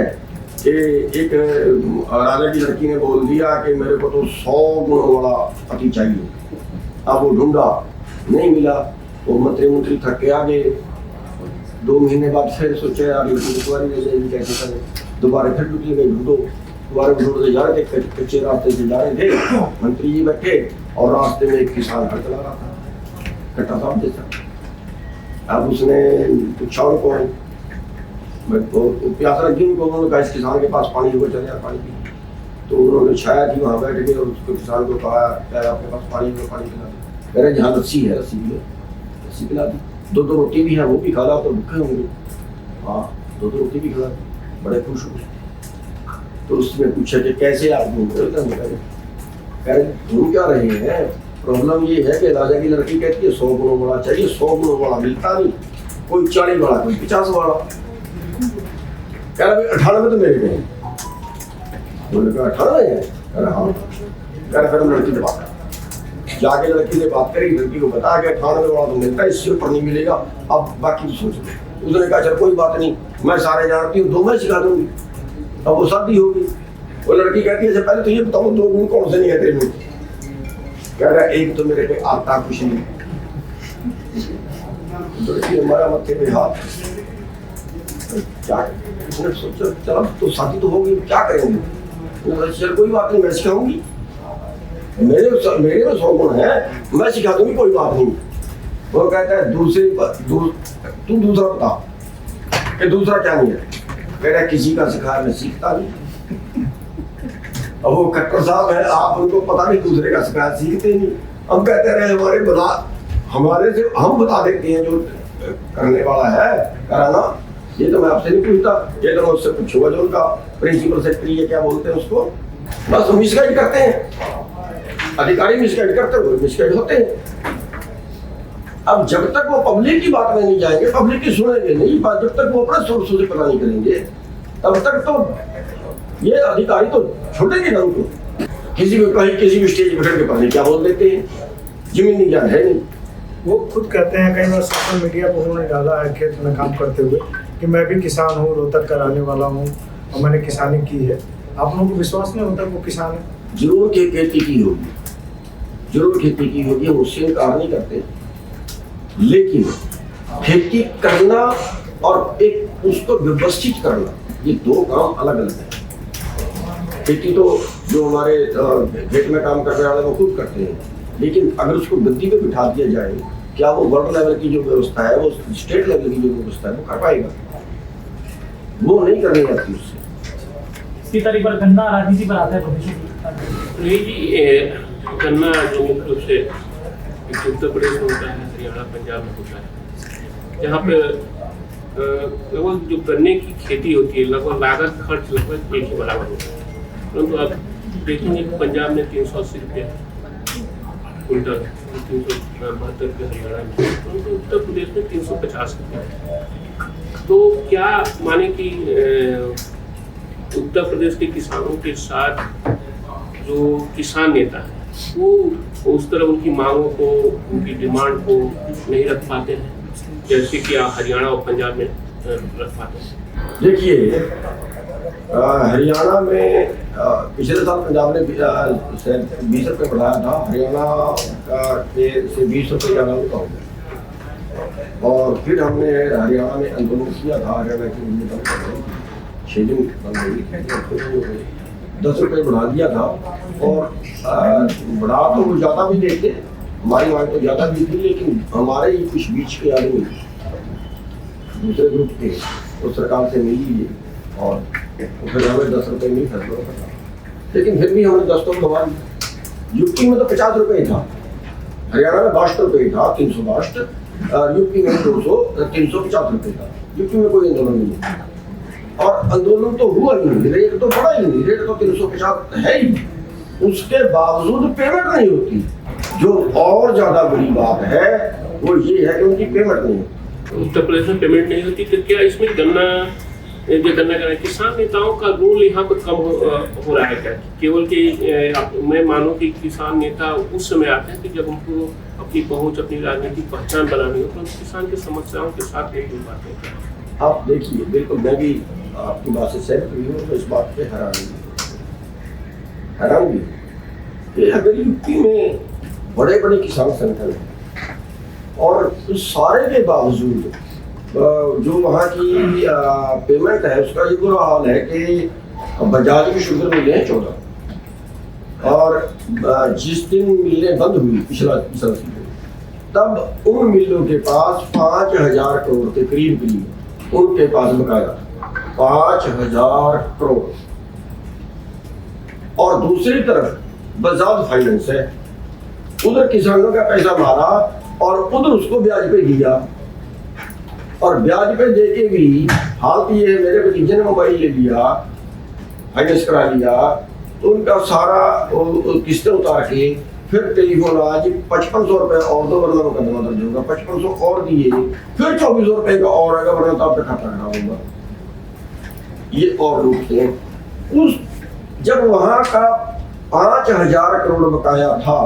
Speaker 1: कि एक राजा की लड़की ने बोल दिया कि मेरे को तो 100 गुण वाला पति चाहिए। अब वो ढूंढा, नहीं मिला। वो मंत्री थक के आ गए। 2 महीने बाद फिर सोचे यार लड़की को दोबारा ले जाएगी, कैसे करें। दोबारा फिर निकल गए, दोबारा ढूंढते जा रहे थे, कच्चे रास्ते से जा रहे थे। मंत्री जी बैठे और रास्ते में एक किसान घर चला रहा था, खट्टर साहब जैसा। अब उसने पूछा उनको, प्यास लगी उनको, उन्होंने कहा इस किसान के पास पानी होगा, चले यार पानी पी। तो उन्होंने छाया थी वहाँ बैठ गए और उसको किसान को कहा क्या आपके पास पानी होगा, पानी पिला दो। कह रहे जहाँ लस्सी है लस्सी भी है, लस्सी पिला दी। 2 रोटी भी है, वो भी खा ला तो भूखे होंगे। हाँ, 2 रोटी भी खिला दी, बड़े खुश हुए। तो उसने पूछा कि कैसे आप घूम रहे हो? कह रहे घूम क्या रहे हैं, प्रॉब्लम ये है कि राजा की लड़की कहती है 100 गुणों वाला चाहिए, 100 गुणों वाला मिलता नहीं, कोई 40 वाला, कोई 50 वाला। कह रहा भाई 98 तो मेरे में। बोले कहा 98 है? कह रहा हाँ। कह रहा फिर लड़की से बात कर। जाके लड़की से बात करी, लड़की को बता के 98 वाला तो मिलता है, इससे ऊपर नहीं मिलेगा, अब बाकी तो सोच लो। उसने कहा चल कोई बात नहीं, मैं सारे जानती हूँ, 2 मैं सिखा दूंगी। अब वो शादी होगी। वो लड़की कहती है पहले तो ये बताओ 2 गुण कौन से नहीं है तेरे में? कह रहा एक तो मेरे पे आता कुछ नहीं। लड़की हमारा मत्थे पे हाथ, क्या उसने सोचा चलो तो शादी तो होगी, क्या करेंगे? चल कोई बात नहीं, मैं सिखाऊंगी, मेरे में 100 गुण है, मैं सिखा दूंगी, कोई बात नहीं। वो कहता है तू दूसरा बता कि दूसरा क्या नहीं है? कह रहा किसी का सिखाया मैं सीखता नहीं। अब वो खट्टर साहब है, आप उनको पता नहीं दूसरे का सिखाया सीखते नहीं। हम कहते रहे हमारे से हम बता देते हैं जो करने वाला है कराना। ये तो मैं आपसे नहीं पूछता, ये तो मैं उससे पूछूंगा जो उनका प्रिंसिपल सेक्रेटरी है, क्या बोलते हैं उसको, बस मिसगाइड करते हैं, अधिकारी मिसगाइड करते हैं, मिसगाइड होते हैं। अब जब तक वो पब्लिक की बात में नहीं जाएंगे, पब्लिक की सुनेंगे नहीं, जब तक वो अपने सोर्सों से पता नहीं करेंगे, तब तक तो ये अधिकारी तो छूटेंगे ना उनको। किसी भी कहीं किसी भी स्टेज पर के पानी क्या बोल देते हैं, जमीनी ज्ञान है नहीं।
Speaker 4: वो खुद कहते हैं, कई बार सोशल मीडिया पर उन्होंने डाला है खेत में काम करते हुए कि मैं भी किसान हूँ, रोहतक का रहने वाला हूँ और मैंने किसानी की है। आप लोगों को विश्वास नहीं होता वो किसान है?
Speaker 1: जरूर खेती की होगी, जरूर खेती की होगी, हम उससे इनकार नहीं करते, लेकिन खेती करना और एक उसको व्यवस्थित करना, ये दो काम अलग अलग है। खेती तो जो हमारे खेत में काम करने वाले वो खुद करते हैं, लेकिन अगर उसको गद्दी पे बिठा दिया जाए, क्या वो वर्ल्ड लेवल की जो व्यवस्था है, वो स्टेट लेवल की जो व्यवस्था है, वो कर पाएगा? वो नहीं करने जाती उससे।
Speaker 2: इसी तरह पर गन्ना राजनीति पर आता है प्रोफेसर
Speaker 5: जी। गन्ना जो मुख्य रूप से उत्तर प्रदेश में होता है, हरियाणा पंजाब में होता है, जहाँ पे लगभग जो गन्ने की खेती होती है लगभग लागत खर्च लगभग एक ही बराबर होता है। परंतु आप देखेंगे पंजाब में 380 रुपये क्विंटल, 372 रुपये हरियाणा में, परंतु उत्तर प्रदेश में 350 रुपये। तो क्या माने कि उत्तर प्रदेश के किसानों के साथ जो किसान नेता है वो उस तरह उनकी मांगों को, उनकी डिमांड को नहीं रख पाते हैं जैसे कि हरियाणा और पंजाब में रख पाते हैं?
Speaker 1: देखिए, हरियाणा में पिछले साल पंजाब ने 20 रुपये बढ़ाया था, हरियाणा से 20 रुपये ज़्यादा का हो गया। और फिर हमने हरियाणा में आंदोलन किया था, हरियाणा की मंडी बंद कर रही थी, 6 दिन बंद हो गई, 10 रुपये बढ़ा दिया था। और बढ़ा तो वो ज़्यादा भी देते, हमारी मांग तो ज़्यादा भी थी, लेकिन हमारे ही कुछ बीच के आदमी दूसरे ग्रुप के तो सरकार से मिली ही, और फिर हमें 10 रुपये नहीं फैसला करना, लेकिन फिर भी हमने 10 तो दबा दी। यूपी में तो 50 रुपये था, हरियाणा में 62 रुपये था, 362, यूपी में 350 रुपये था। यूपी में कोई आंदोलन नहीं है, और आंदोलन तो हुआ ही नहीं, रेट तो बढ़ा ही नहीं, रेट तो 350 है ही, उसके बावजूद पेमेंट नहीं होती। जो और ज्यादा बड़ी बात है वो ये है कि उनकी पेमेंट नहीं होती।
Speaker 5: उत्तर प्रदेश में पेमेंट नहीं होती, तो क्या इसमें गन्ना कर किसान नेताओं का रोल यहाँ पर कम हो रहा है क्या? केवल कि मैं मानूं कि किसान नेता उस समय आते हैं कि जब उनको अपनी पहुंच, अपनी राजनीतिक पहचान बनानी हो, तो किसान की समस्याओं के साथ नहीं जुड़ पाते हैं।
Speaker 1: आप देखिए, बिल्कुल मैं भी आपकी बात से सहमत हुई हूँ, तो इस बात पे हैरान भी कि अगर यूपी में बड़े बड़े किसान संगठन हैं और उस सारे के बावजूद जो वहाँ की पेमेंट है उसका ये बुरा हाल है कि बजाज की शुगर मिलें हैं 14, और जिस दिन मिलें बंद हुई पिछला सीजन, तब उन मिलों के पास 5000 करोड़ के करीब उनके पास बकाया था, 5000 करोड़। और दूसरी तरफ बजाज फाइनेंस है, उधर किसानों का पैसा मारा और उधर उसको ब्याज पे दिया, और ब्याज पे दे के भी हालत ये है, मेरे भतीजे ने मोबाइल ले लिया, फाइनेंस करा लिया, तो उनका सारा किस्तें उतार के फिर टेलीफोन आज 5500 रुपये और दो, वरना मुकदमा दर्ज होगा, 5500 और दिए, फिर 2400 रुपये का और आएगा, वरना तो आपका खाता खराब होगा। ये और रूप थे उस, जब वहां का 5000 करोड़ बकाया था,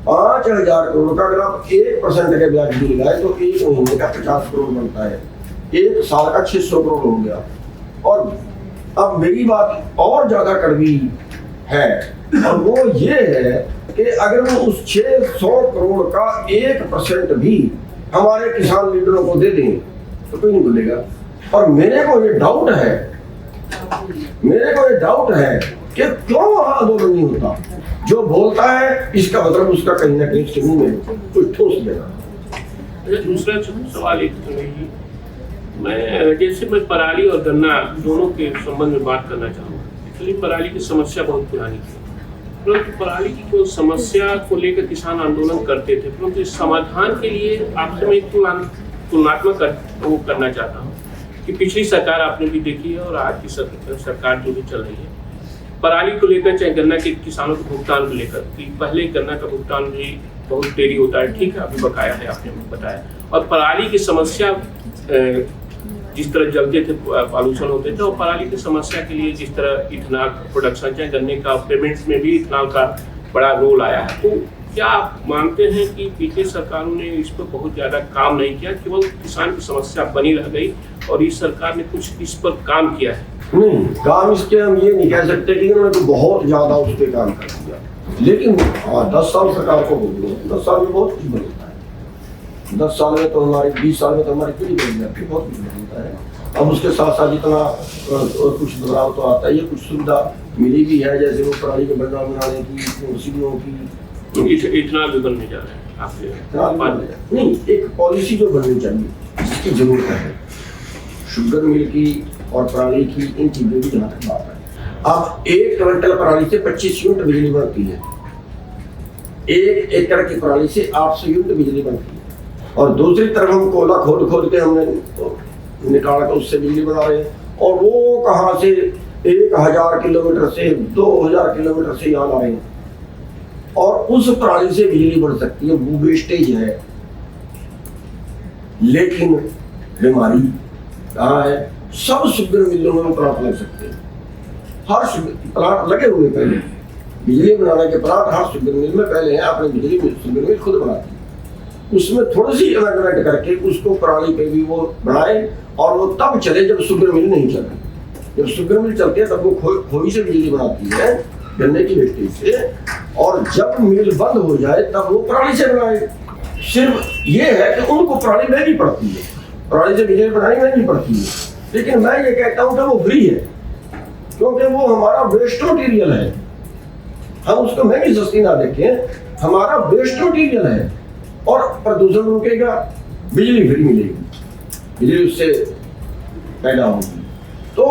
Speaker 1: 5000 करोड़ का अगर आप 1% के ब्याज भी लगाए तो एक महीने का 50 करोड़ बनता है, एक साल का 600 करोड़ हो गया। और अब मेरी बात और ज्यादा कड़वी है, और वो ये है कि अगर वो उस 600 करोड़ का 1% भी हमारे किसान लीडरों को दे दें तो कोई नहीं बोलेगा। और मेरे को ये डाउट है कि क्यों वहां आंदोलन नहीं होता। जो बोलता है इसका मतलब उसका कहीं ना कहीं समूह में कुछ ठोस देना।
Speaker 5: दूसरा सवाल एक मैं पराली और गन्ना दोनों के संबंध में बात करना चाहूँगा। एक्चुअली पराली की समस्या बहुत पुरानी थी, परंतु पराली की कोई समस्या को लेकर किसान आंदोलन करते थे, परंतु इस समाधान के लिए आपसे मैं एक तुलनात्मक वो करना चाहता हूँ कि पिछली सरकार आपने भी देखी है और आज की सरकार जो भी चल रही है, पराली को लेकर चाहे गन्ना के किसानों के भुगतान को लेकर, कि पहले गन्ना का भुगतान भी बहुत देरी होता है, ठीक है, अभी बकाया है, आपने बताया, और पराली की समस्या जिस तरह जलते थे, पॉल्यूशन होते थे, और पराली की समस्या के लिए जिस तरह इथेनॉल प्रोडक्शन चाहे गन्ने का पेमेंट्स में भी इथेनॉल का बड़ा रोल आया है, तो क्या आप मानते हैं कि पिछली सरकारों ने इस पर बहुत ज़्यादा काम नहीं किया, केवल किसान की समस्या बनी रह गई और इस सरकार ने कुछ इस पर काम किया है?
Speaker 1: नहीं, काम इसके हम ये नहीं कह सकते कि उन्होंने तो बहुत ज़्यादा उस पर काम कर दिया, लेकिन हाँ 10 साल सरकार को बोल 10 साल में बहुत कुछ बदलता है। 10 साल में तो हमारे 20 साल में तो हमारी पीढ़ी बदल जाती है, बहुत कुछ बदलता है। अब उसके साथ साथ जितना कुछ बदलाव तो आता है, ये कुछ सुविधा मिली भी है, जैसे वो पराली के बंडल बनाने की, मशीनों की,
Speaker 5: इथेनॉल भी बनने जा रहे हैं आपके
Speaker 1: नहीं, एक पॉलिसी जो बननी चाहिए जिसकी जरूरत है, शुगर मिल की और पराली की, इन चीजों की जहाँ तक बात है। अब 1 क्विंटल पराली से 25 यूनिट बिजली बनती है, 1 एकड़ की पराली से 800 यूनिट बिजली बनती है, और दूसरी तरफ हम कोयला खोद के हमने निकाल कर उससे बिजली बना रहे हैं, और वो कहाँ से 1000 किलोमीटर से 2000 किलोमीटर से यहाँ आ रहे हैं, और उस पराली से बिजली बन सकती है, वो वेस्टेज है। लेकिन बीमारी कहाँ है? सब शुगर मिलों में प्लांट लग सकते हैं, हर प्लांट लगे हुए पहले, बिजली बनाने के प्लांट हर शुगर मिल में पहले हैं, आपने बिजली शुगर मिल खुद बनाती है, उसमें थोड़ी सी अमेंडमेंट करके उसको पराली पे भी वो बनाए, और वो तब चले जब शुगर मिल नहीं चल रही। जब शुगर मिल चलती है तब वो खोई से बिजली बनाती है, गन्ने की वेस्टेज से, और जब मिल बंद हो जाए तब वो पराली से बनाए। सिर्फ ये है कि उनको पराली महंगी पड़ती है, पराली से बिजली बनानी महंगी पड़ती है, लेकिन मैं ये कहता हूँ कि वो फ्री है, क्योंकि वो हमारा वेस्ट मटीरियल है। हम उसको महंगी सस्ती ना देखें, हमारा वेस्ट मटीरियल है, और प्रदूषण रुकेगा, बिजली फ्री मिलेगी, बिजली उससे पैदा होगी। तो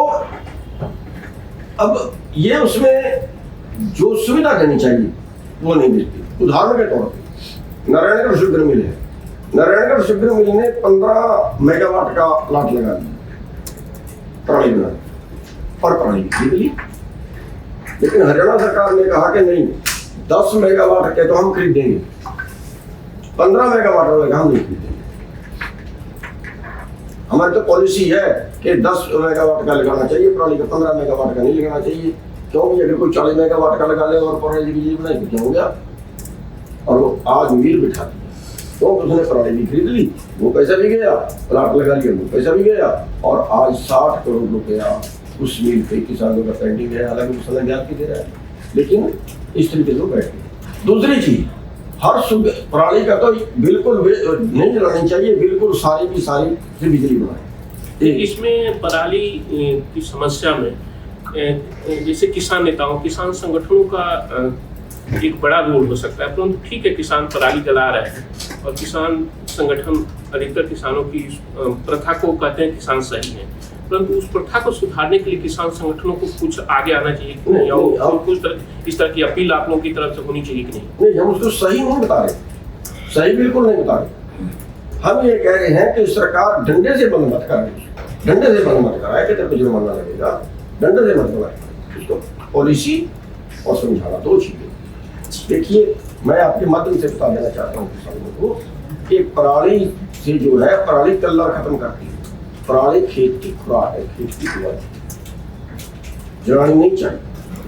Speaker 1: अब ये उसमें जो सुविधा देनी चाहिए वो नहीं देती। उदाहरण के तौर पे नारायणगढ़ शुगर मिल है, नारायणगढ़ शुगर मिल ने 15 मेगावाट का प्लांट लगा दिया पराली बनाने, और पराली बिजली, लेकिन हरियाणा सरकार ने कहा कि नहीं, 10 मेगावाट के तो हम खरीदेंगे, 15 मेगावाट वाले हम नहीं खरीदेंगे। हमारी तो पॉलिसी है कि 10 मेगावाट का लगाना चाहिए पराली का, 15 मेगावाट का नहीं लगाना चाहिए। क्योंकि अगर कोई 40 मेगावाट का लगा ले और पराली बिजली बनाए तो क्या हो गया? और वो आज मिल बिठा दी, तो उसने पराली भी खरीद ली, वो पैसा भी गया, प्लांट लगा लिया, वो पैसा भी गया, और आज 60 करोड़ रुपया उस मिल पे किसानों का पेंडिंग है, हालांकि उसने ज्ञान की दे रहा है, लेकिन इस तरीके से बैठ गए। दूसरी चीज, हर पराली का तो बिल्कुल नहीं जलानी चाहिए, बिल्कुल सारी की सारी से बिजली बनाए।
Speaker 5: इसमें पराली की समस्या में जैसे किसान नेताओं, किसान संगठनों का एक बड़ा रोल हो सकता है, परंतु ठीक है, किसान पराली जला रहे हैं और किसान संगठन अधिकतर किसानों की प्रथा को कहते हैं किसान सही है, परंतु उस प्रथा को सुधारने के लिए किसान संगठनों को कुछ आगे आना चाहिए कि नहीं, और कुछ इस तरह की अपील आप लोगों की तरफ से होनी चाहिए कि नहीं?
Speaker 1: नहीं, हम उसको सही नहीं बता रहे, सही बिल्कुल नहीं बता रहे। हम ये कह रहे हैं कि सरकार डंडे से बंद मत करे, डंडे से बंद मत कराए कि तेरे को जुर्माना लगेगा, डंडे से मत कराए, उसको पॉलिसी और समझाना, दो चीजें। देखिए, मैं आपके माध्यम से बता देना चाहता हूँ किसानों को कि पराली से जो है, पराली कल्ला खत्म करती है, पराली खेत की खुराक है, खेत की खुराक जलानी नहीं चाहिए।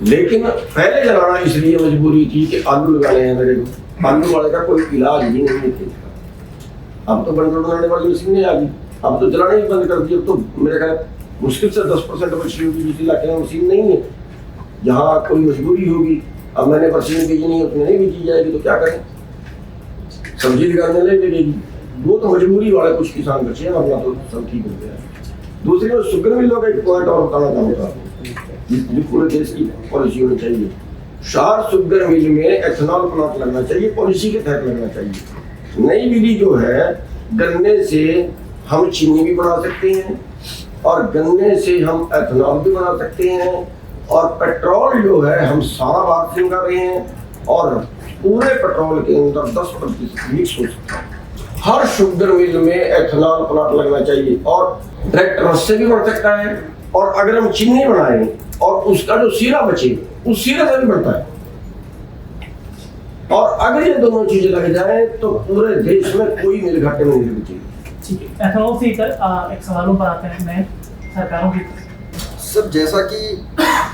Speaker 1: लेकिन पहले जलाना इसलिए मजबूरी थी कि आलू लगाने हैं मेरे को, आलू वाले का कोई इलाज ही नहीं है खेत का। अब तो बंडल बनाने वाली मशीनें आ गई, अब तो जलाना ही बंद कर दिया। तो मेरे ख्याल मुश्किल से 10% बची होगी जिस इलाके में मशीन नहीं है, जहाँ कोई मजबूरी होगी। अब मैंने मशीन भेजनी है, उसमें नहीं भेजी जाएगी तो क्या करें, सब्जी लगाने नहीं लगेगी। वो तो मजबूरी वाले कुछ किसान बचे हैं, वरना तो सब ठीक हो गया। दूसरी बात, शुगर मिलों का एक पॉइंट और बताना चाहूँगा, पूरे देश की पॉलिसी होनी चाहिए। शहर शुगर मिल में एथेनॉल प्लांट लगना चाहिए, पॉलिसी के तहत लगना चाहिए। नई विधि जो है, गन्ने से हम चीनी भी बना सकते हैं, और गन्ने से हम एथेनॉल भी बना सकते हैं, और पेट्रोल जो है हम सारा बात से कर रहे हैं, और पूरे पेट्रोल के अंदर 10% मिक्स हो सकता है। हर शुगर मिल में एथेनॉल प्लांट लगना चाहिए, और डायरेक्ट रस से भी बढ़ सकता है, और अगर हम चीनी बनाएं और उसका जो सीरा बचे उस सीरे से भी बढ़ता है। और अगर ये दोनों चीजें लग जाए तो पूरे देश में कोई मिलघट नहीं बचेगी।
Speaker 2: ठीक है, एथेनॉल से एक सवालों पर आते हैं नए सरकारों की।
Speaker 8: सर, जैसा कि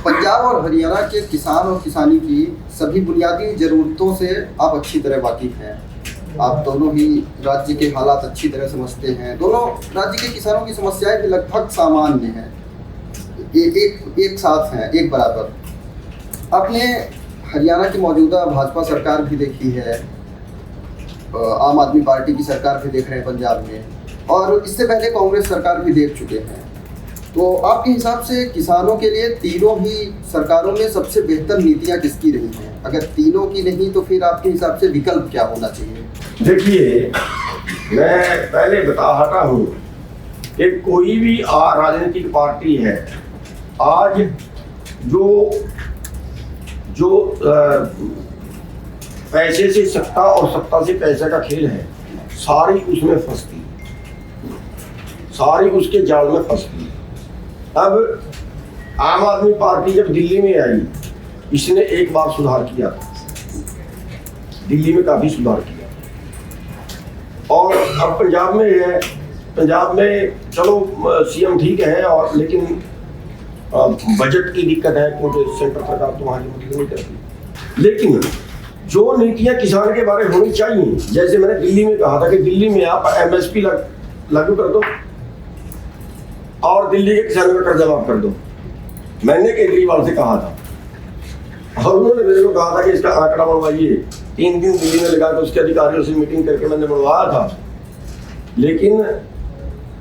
Speaker 8: पंजाब और हरियाणा के किसान और किसानी की सभी बुनियादी ज़रूरतों से आप अच्छी तरह वाकिफ़ हैं। आप दोनों ही राज्य के हालात अच्छी तरह समझते हैं। दोनों राज्य के किसानों की समस्याएं भी लगभग सामान्य हैं, एक साथ हैं, एक बराबर। आपने हरियाणा की मौजूदा भाजपा सरकार भी देखी है, आम आदमी पार्टी की सरकार भी देख रहे हैं पंजाब में, और इससे पहले कांग्रेस सरकार भी देख चुके हैं। तो आपके हिसाब से किसानों के लिए तीनों ही सरकारों में सबसे बेहतर नीतियां किसकी रही हैं? अगर तीनों की नहीं तो फिर आपके हिसाब से विकल्प क्या होना चाहिए?
Speaker 1: देखिए, मैं पहले बता हटा हूँ कि कोई भी राजनीतिक पार्टी है आज जो पैसे से सत्ता और सत्ता से पैसे का खेल है, सारी उसमें फंसती, सारी उसके जाल में फंसती। अब आम आदमी पार्टी जब दिल्ली में आई, इसने एक बार सुधार किया, दिल्ली में काफी सुधार किया, और अब पंजाब में है। पंजाब में चलो सीएम ठीक है, और लेकिन बजट की दिक्कत है क्योंकि सेंटर सरकार तो वहाँ की मदद नहीं करती। लेकिन जो नीतियां किसान के बारे में होनी चाहिए, जैसे मैंने दिल्ली में कहा था कि दिल्ली में आप एमएसपी लागू कर दो और दिल्ली के किसानों का कर्जा माफ कर दो। मैंने केजरीवाल से कहा था और उन्होंने मेरे को कहा था कि इसका आंकड़ा बनवाइए। 3 दिन दिल्ली में लगा के उसके अधिकारियों से मीटिंग करके मैंने बनवाया था। लेकिन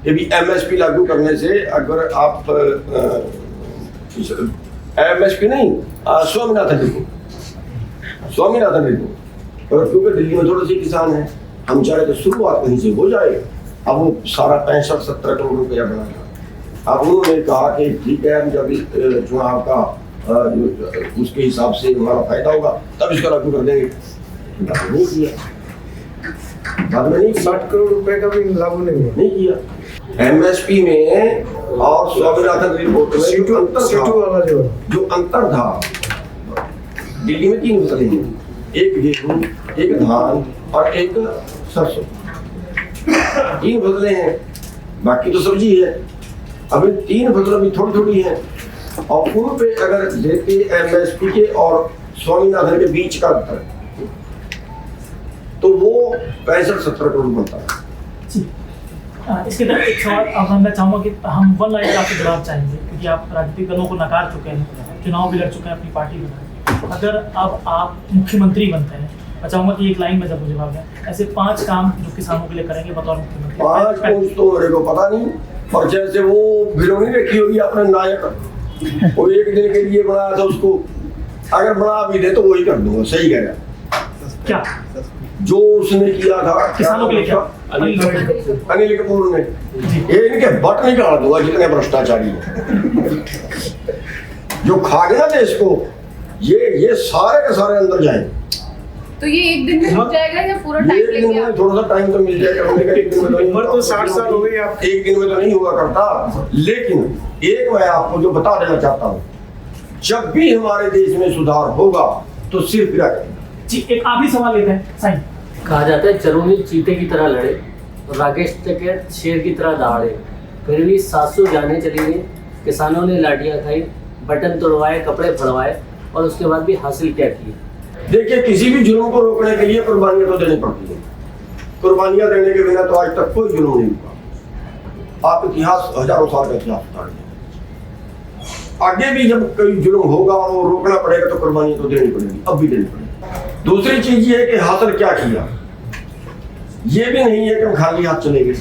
Speaker 1: ये भी एमएसपी लागू करने से अगर आप एमएसपी नहीं स्वामीनाथन रिपोर्ट, और क्योंकि दिल्ली में थोड़े से किसान हैं, हम चाहे तो शुरुआत कहीं से हो जाए। अब वो सारा 65-70 करोड़ रुपया बना था। अब उन्होंने कहा कि ठीक है, हम जब चुनाव का उसके हिसाब से हमारा फायदा होगा तब इसका लागू कर देंगे। नहीं किया, बाद में नहीं,
Speaker 4: 60 करोड़ रुपए का भी लागू नहीं
Speaker 1: किया। एमएसपी में और स्वामीनाथन रिपोर्ट में जो अंतर था, दिल्ली में 3 फसलें हैं, एक गेहूं, एक धान और एक सरसों, 3 फसलें हैं, बाकी तो सब्जी है। अब इन 3 फसलों में थोड़ी थोड़ी है, और उन पे अगर देते एमएसपी के और स्वामीनाथन के बीच का अंतर तो वो 65-70 करोड़ बनता है।
Speaker 2: इसके तरफ एक सवाल अब मैं चाहूँगा कि हम वन लाइन आपसे जवाब चाहेंगे, क्योंकि आप राजनीतिक दलों को नकार चुके हैं, चुनाव भी लड़ चुके हैं अपनी पार्टी में। अगर अब आप मुख्यमंत्री बनते हैं, मैं चाहूँगा कि एक लाइन में जब जवाब है, ऐसे 5 काम जो किसानों के लिए करेंगे बतौर मुख्यमंत्री।
Speaker 1: 5 कुछ तो मेरे को पता नहीं, और जैसे वो भिड़ोनी रखी होगी अपने नायक, वो 1 दिन के लिए बनाया था, उसको अगर बना भी दे तो वही कर दूंगा। सही कह रहा
Speaker 2: क्या
Speaker 1: जो उसने किया था
Speaker 2: किसानों के लिए, क्या
Speaker 1: अनिल कपूर ने, ये इनके बट नहीं काट दूंगा जितने भ्रष्टाचारी है जो खा गया देश को, ये सारे के सारे अंदर जाएंगे।
Speaker 7: तो ये एक दिन में हो जाएगा या पूरा टाइम लेंगे आप?
Speaker 1: थोड़ा सा टाइम तो मिल जाएगा। एक दिन में
Speaker 4: उम्र तो 60 साल हो गई आप,
Speaker 1: एक दिन में तो नहीं हुआ करता। लेकिन एक मैं आपको जो बता देना चाहता हूँ, जब भी हमारे देश में सुधार होगा तो सिर्फ
Speaker 2: जी एक आखिरी सवाल लेते हैं साईं।
Speaker 9: कहा जाता है चरोनी चीते की तरह लड़े और राकेश टिकैत शेर की तरह दहाड़े, फिर भी 700 जाने चली गई, किसानों ने लाठियां खाई, बटन तोड़वाए, कपड़े फड़वाए, और उसके बाद भी हासिल क्या किया?
Speaker 1: देखिए, किसी भी जुल्म को रोकने के लिए कुर्बानियां तो देनी पड़ती है। कुर्बानियां देने के बिना तो आज तक कोई जुल्म नहीं हुआ। आप इतिहास, हजारों साल का इतिहास उतारिए, आगे भी जब कोई जुल्म होगा और वो रोकना पड़ेगा तो कुर्बानी तो देनी पड़ेगी, अब भी देनी पड़ेगी। दूसरी चीज ये है कि हासिल क्या किया, ये भी नहीं है कि हम खाली हाथ चले गए।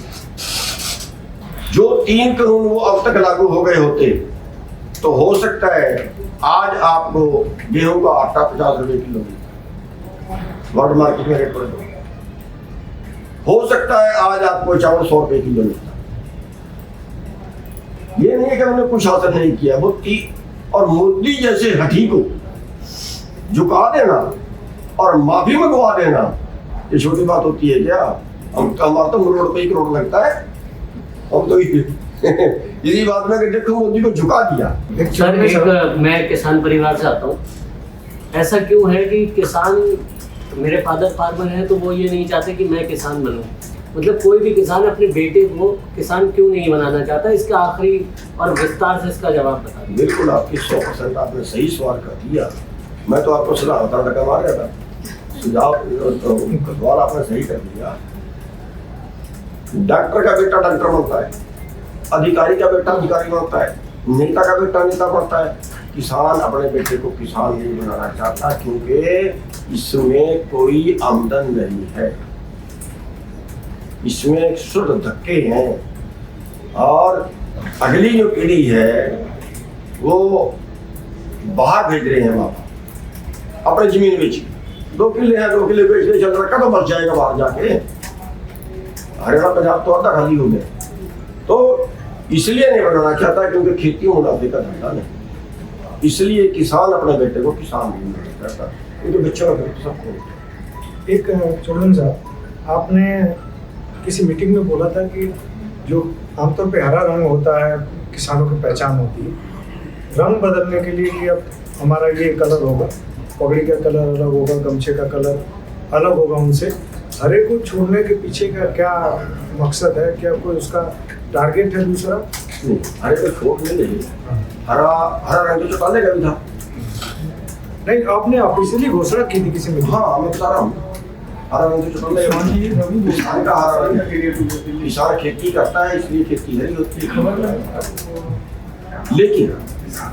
Speaker 1: जो 3 कानून वो अब तक लागू हो गए होते तो हो सकता है आज आपको गेहूं का आटा 50 रुपए किलो वर्ल्ड मार्केट में रेट पर हो सकता है आज आपको चावल 100 रुपए किलो मिलता। ये नहीं है कि हमने कुछ हासिल नहीं किया। वो और मोदी जैसे हठी को झुका देना और माफी मंगवा देना, ये छोटी बात होती है क्या? हमारा तो करोड़ पे 1 करोड़ लगता है, हम तो इसी बात में कि देखो मोदी को झुका दिया।
Speaker 9: सर मैं किसान परिवार से आता हूँ। ऐसा क्यों है कि किसान, मेरे फादर फार्मर हैं तो वो ये नहीं चाहते कि मैं किसान बनूं। मतलब कोई भी किसान अपने बेटे को किसान क्यों नहीं बनाना चाहता, इसका आखिरी और विस्तार से इसका जवाब बता दीजिए।
Speaker 1: बिल्कुल आपकी 100% आपने सही सवाल कर दिया। मैं तो आपको सलाह होता टका मार रहा था, सुझाव सवाल आपने सही कर दिया। डॉक्टर का बेटा डॉक्टर बनता है, अधिकारी का बेटा अधिकारी बनता है, नेता का बेटा नेता बनता है। किसान अपने बेटे को किसान नहीं बनाना चाहता क्योंकि इसमें कोई आमदन नहीं है, इसमें शुद्ध धक्के हैं। और अगली जो पीढ़ी है वो बाहर भेज रहे हैं माँ बाप, अपनी जमीन बेच 2 किले हैं, 2 किले बेच ले चल रहा कदम बच जाएगा बाहर जाके। हरियाणा पंजाब तो आधा खाली हो गया। तो इसलिए नहीं बनाना चाहता क्योंकि खेती मुनाफे का धंधा नहीं, इसलिए किसान अपने बेटे को किसान नहीं बनाना चाहता, क्योंकि बच्चों का तो सबको।
Speaker 4: एक चौधरी साहब, आपने किसी मीटिंग में बोला था कि जो आमतौर पे हरा रंग होता है किसानों की पहचान होती है, रंग बदलने के लिए कि अब हमारा ये कलर होगा, पगड़ी का कलर अलग होगा, गमछे का कलर अलग होगा उनसे, हरे को छोड़ने के पीछे का क्या मकसद है? क्या कोई उसका टारगेट है दूसरा?
Speaker 1: नहीं, हरे को छोड़ नहीं लगे, हरा रंग तो चुकाने का भी था।
Speaker 4: नहीं, आपने ऑफिशियली घोषणा की थी किसी में?
Speaker 1: हाँ, मैं बता रहा हूँ, हरा रंग तो चुकाने किसान का हरा रंग, किसान खेती करता है इसलिए खेती हरी होती है। लेकिन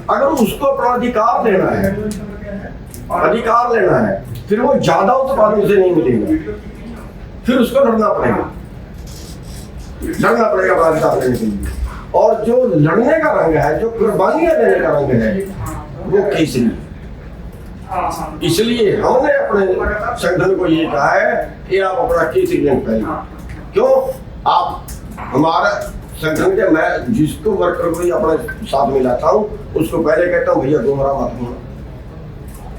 Speaker 1: अगर उसको अपना अधिकार लेना है, फिर वो ज्यादा उत्पादन उसे नहीं मिलेगा, फिर उसको लड़ना पड़ेगा अपना अधिकार लेने के लिए। और जो लड़ने का रंग है, जो कुर्बानियां देने का रंग है, वो केसरी है। इसलिए हमने अपने संगठन को ये कहा है कि आप अपना केसरी रंग पहनिए। क्यों? आप हमारा संगठन के, मैं जिसको वर्कर को अपने साथ में लाता हूँ उसको पहले कहता हूँ भैया गुमराह मत होना,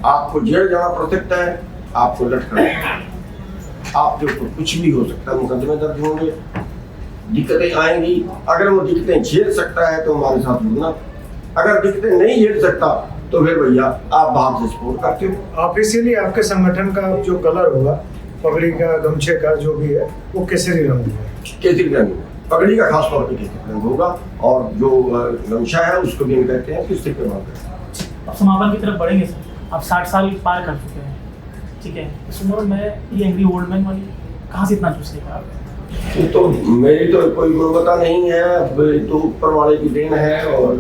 Speaker 1: आपको जेल जाना पड़ सकता है, आपको लटकना, आपके ऊपर कुछ भी हो सकता है, मुकदमे दर्ज होंगे, दिक्कतें आएंगी। अगर वो दिक्कतें झेल सकता है तो हमारे साथ जुड़ना, अगर दिक्कतें नहीं झेल सकता तो फिर भैया आप बाहर से सपोर्ट करते हो।
Speaker 4: ऑफिशियली आपके संगठन का जो कलर होगा, पगड़ी का, गमछे का, जो भी है, वो केसरी रंग होगा।
Speaker 1: केसरी रंग, पगड़ी का खास तौर पर केसरी रंग होगा, और जो गमछा है उसको भी हम कहते हैं किस पे बात।
Speaker 2: अब समापन की तरफ बढ़ेंगे सर। आप 60 साल पार कर चुके हैं, ठीक है, इस उम्र में ये एंग्री ओल्ड मैन वाली कहाँ से इतना चुस्ते का?
Speaker 1: तो मेरी तो कोई गुणवत्ता नहीं है, तो ऊपर वाले की देन है, और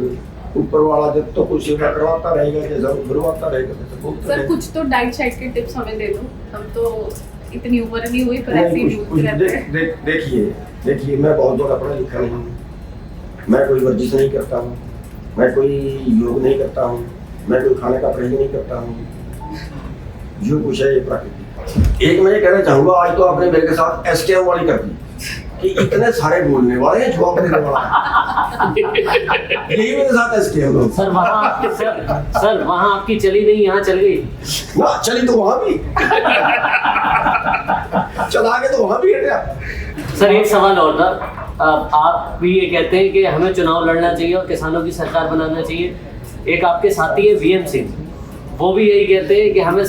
Speaker 1: ऊपर वाला जब तो कुछ सेवा करवाता रहेगा, जैसा गुणवत्ता रहेगा
Speaker 7: सर। कुछ तो डाइट चाइट के टिप्स हमें दे दो, हम तो इतनी उम्र नहीं हुई पर ऐसे ही यूज रहते हैं।
Speaker 1: देखिए मैं बहुत ज़्यादा पढ़ा लिखा नहीं हूँ, मैं कोई वर्जिश नहीं करता हूँ, मैं कोई योग नहीं करता हूँ, मैं कोई खाने का परहेज नहीं करता हूँ, जो कुछ है ये प्राकृतिक। एक मैं ये कहना चाहूँगा, आज तो आपने मेरे के साथ SKM वाली कर दी कि इतने सारे बोलने वाले हैं, जवाब देने वाला यही मेरे साथ SKM है।
Speaker 9: सर वहाँ आपकी चली नहीं, यहाँ चल गई
Speaker 1: ना, चली तो वहाँ भी चला के तो वहाँ भी हटा।
Speaker 9: सर एक सवाल और था, आप भी ये कहते हैं कि हमें चुनाव लड़ना चाहिए और किसानों की सरकार बनाना चाहिए। एक आपके साथी है VM सिंह, वो भी यही कहते हैं कि हमें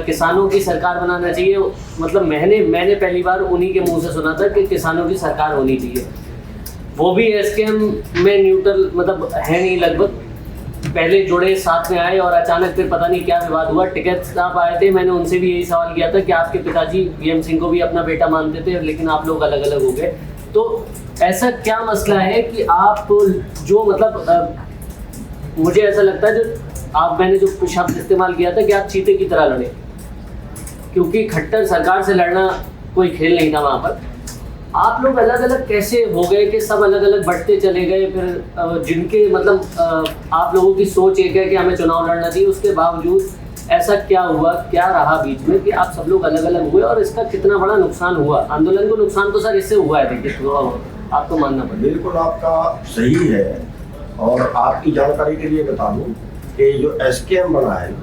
Speaker 9: किसानों की सरकार बनाना चाहिए। मतलब मैंने पहली बार उन्हीं के मुंह से सुना था कि किसानों की सरकार होनी चाहिए। वो भी SKM में न्यूट्रल मतलब है नहीं, लगभग पहले जुड़े, साथ में आए, और अचानक फिर पता नहीं क्या विवाद हुआ। टिकैत साहब आए थे, मैंने उनसे भी यही सवाल किया था कि आपके पिताजी VM सिंह को भी अपना बेटा मानते थे, लेकिन आप लोग अलग अलग हो गए। तो ऐसा क्या मसला है कि आप जो मतलब मुझे ऐसा लगता है जो मैंने जो शब्द इस्तेमाल किया था कि आप चीते की तरह लड़े, क्योंकि खट्टर सरकार से लड़ना कोई खेल नहीं था वहाँ पर। आप लोग अलग अलग कैसे हो गए कि सब अलग अलग बढ़ते चले गए? फिर जिनके मतलब आप लोगों की सोच एक है कि हमें चुनाव लड़ना चाहिए, उसके बावजूद ऐसा क्या हुआ, क्या रहा बीच में कि आप सब लोग अलग अलग हुए, और इसका कितना बड़ा नुकसान हुआ? आंदोलन को नुकसान तो सर इससे हुआ है, देखिए आपको मानना पड़ेगा।
Speaker 1: बिल्कुल आपका सही है, और आपकी जानकारी के लिए बता दूं कि जो SKM बना है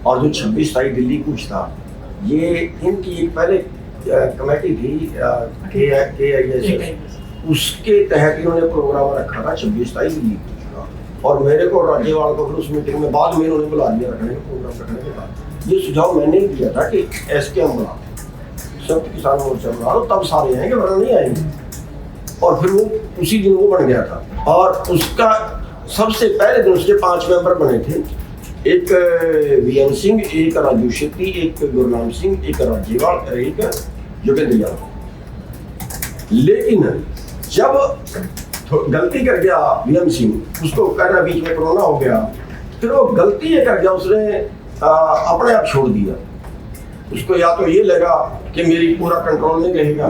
Speaker 1: और जो 26 तारीख दिल्ली कूच था, ये इनकी एक पहले कमेटी थी KIS, उसके तहत इन्होंने प्रोग्राम रखा था 26-27 दिल्ली का, और मेरे को राज्यपाल को फिर उस मीटिंग में बाद में इन्होंने बुला लिया रखने का प्रोग्राम रखने के बाद। ये सुझाव मैंने ही दिया था कि SKM बुला, संयुक्त किसान मोर्चा बुला लो, तब सारे आएंगे वरना नहीं आएंगे। और फिर वो उसी दिन वो बन गया था, और उसका सबसे पहले दिन उसके 5 मेंबर बने थे, एक VM सिंह, एक राजू शेट्टी, एक गुरनाम सिंह, एक राज्यपाल और एक योगेंद्र यादव। लेकिन जब गलती कर गया VM सिंह, उसको कहना बीच में कोरोना हो गया, फिर वो गलती ये कर गया, उसने अपने आप छोड़ दिया। उसको या तो ये लगा कि मेरी पूरा कंट्रोल नहीं रहेगा,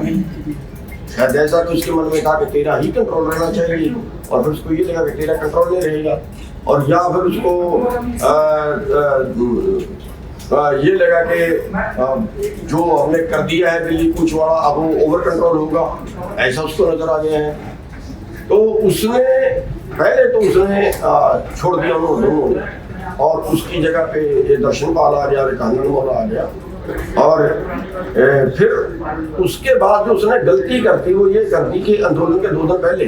Speaker 1: शायद ऐसा तो उसके मन में था कि तेरा ही कंट्रोल रहना चाहिए, और फिर उसको ये लगा कि तेरा कंट्रोल नहीं रहेगा, और या फिर उसको ये लगा कि जो हमने कर दिया है दिल्ली कुछवाड़ा अब वो ओवर कंट्रोल होगा, ऐसा उसको नजर आ गया है। तो उसने पहले तो उसने छोड़ दिया दोनों ने, और उसकी जगह पे ये दर्शन पाल आ गया, कांगन मौला आ गया, और फिर उसके बाद जो उसने गलती करती वो ये करती कि आंदोलन के 2 दिन पहले,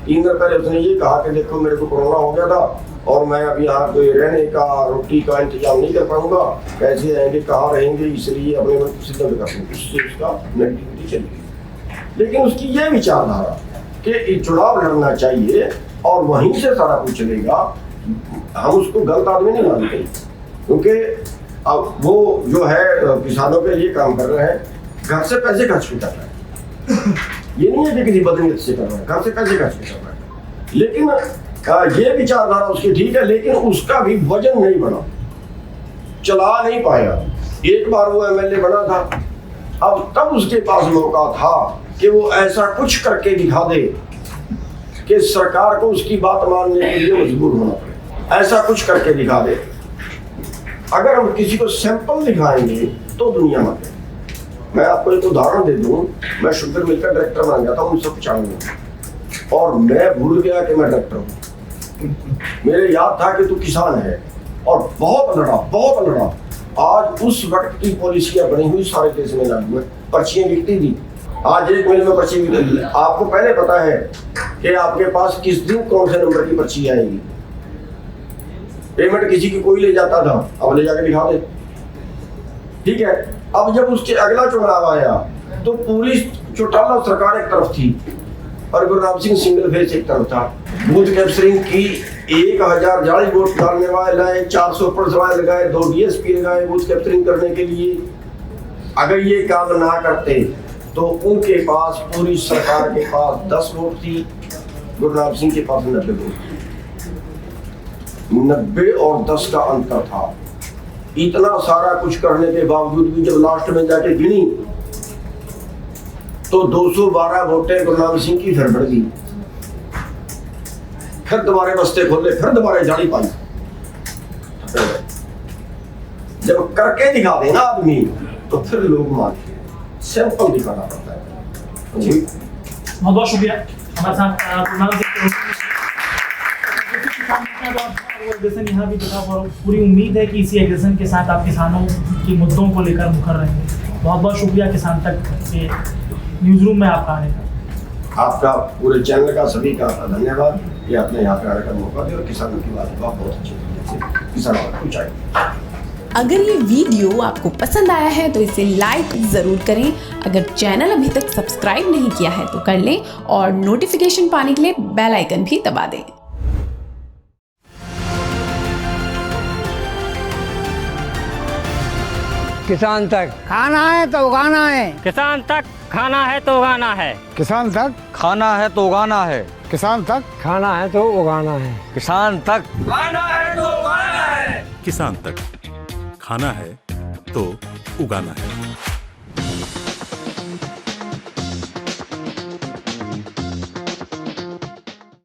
Speaker 1: 3 दिन पहले उसने ये कहा कि देखो मेरे को कोरोना हो गया था और मैं अब यहाँ पे रहने का, रोटी का इंतजाम नहीं कर पाऊंगा, कैसे रहेंगे, कहाँ रहेंगे, इसलिए अपने मन को सिद्ध कर दूँ, उससे उसका नेगेटिविटी चली गई। लेकिन उसकी ये विचारधारा कि चुनाव लड़ना चाहिए और वहीं से सारा कुछ चलेगा, हम उसको गलत आदमी नहीं मानते, क्योंकि अब वो जो है किसानों के लिए काम कर रहे हैं, घर से पैसे खर्च भी कर रहे हैं, ये नहीं है कि किसी बदनीयत से कर रहे हैं, घर से पैसे खर्च भी कर रहे हैं। लेकिन ये विचारधारा उसकी ठीक है, लेकिन उसका भी वजन नहीं बना, चला नहीं पाया। एक बार वो MLA बना था, अब तब उसके पास मौका था कि वो ऐसा कुछ करके दिखा दे कि सरकार को उसकी बात मानने के लिए मजबूर होना पड़े, ऐसा कुछ करके दिखा दे। अगर हम किसी को सैंपल दिखाएंगे तो दुनिया माने। मैं आपको एक उदाहरण दे दूं, मैं शुगर मिल का डायरेक्टर बन गया था 1995 में, और मैं भूल गया कि मैं डायरेक्टर हूँ। मेरे याद था कि तू किसान है, और बहुत लड़ा। आज उस वक्त की पॉलिसियां बनी हुई सारे देश में लागू है, पर्चियां बिकती थी। आज एक मिल में पर्ची बिकती, आपको पहले पता है कि आपके पास किस दिन कौन से नंबर की पर्ची आएगी। पेमेंट किसी की कोई ले जाता था, अब ले जाके दिखा दे, ठीक है। अब जब उसके अगला चुनाव आया तो पूरी चौटाला सरकार एक तरफ थी और गुरनाम सिंह सिंगल फेस एक तरफ था। बूथ कैप्चरिंग की 1000 जाली वोट डालने वाले लाए, 400 पुलिस वाले लगाए, 2 DSP लगाए बूथ कैप्चरिंग करने के लिए। अगर ये काम ना करते तो उनके पास, पूरी सरकार के पास 10 वोट थी, गुरनाम सिंह के पास 90 वोट थी। 90 और 10 का अंतर था। इतना सारा कुछ करने के बावजूद भी जब लास्ट में जाके गिनी तो 212 वोटें गुरनाम सिंह की फिर बढ़ गई। फिर दोबारा बस्ते खोले, फिर दोबारा जाली पाई। जब करके दिखा देना आदमी तो फिर लोग मानते हैं, सैंपल दिखाना पड़ता है। जी
Speaker 2: बहुत बहुत शुक्रिया हमारे साथ गुरनाम सिंह। यहाँ भी देखा, और पूरी उम्मीद है कि इसी एग्रेशन के साथ आप किसानों के मुद्दों को लेकर मुखर रहेंगे। बहुत बहुत शुक्रिया किसान तक के न्यूज़ रूम में आपका आने का।
Speaker 1: आपका पूरे चैनल का सभी का धन्यवाद, ये आपने यहाँ पे आने का मौका दिया, और किसानों की बात बहुत अच्छी तरीके से किसानों तक पहुँचाई।
Speaker 10: अगर ये वीडियो आपको पसंद आया है तो इसे लाइक ज़रूर करें। अगर चैनल अभी तक सब्सक्राइब नहीं किया है तो कर लें, और नोटिफिकेशन पाने के लिए बेल आइकन भी दबा दें।
Speaker 11: किसान तक खाना है तो उगाना है,
Speaker 12: किसान तक खाना है तो उगाना है,
Speaker 11: किसान तक
Speaker 12: खाना है तो उगाना है,
Speaker 11: किसान तक खाना है तो उगाना है,
Speaker 12: किसान तक
Speaker 5: खाना है तो उगाना है,
Speaker 13: किसान तक खाना है तो उगाना है।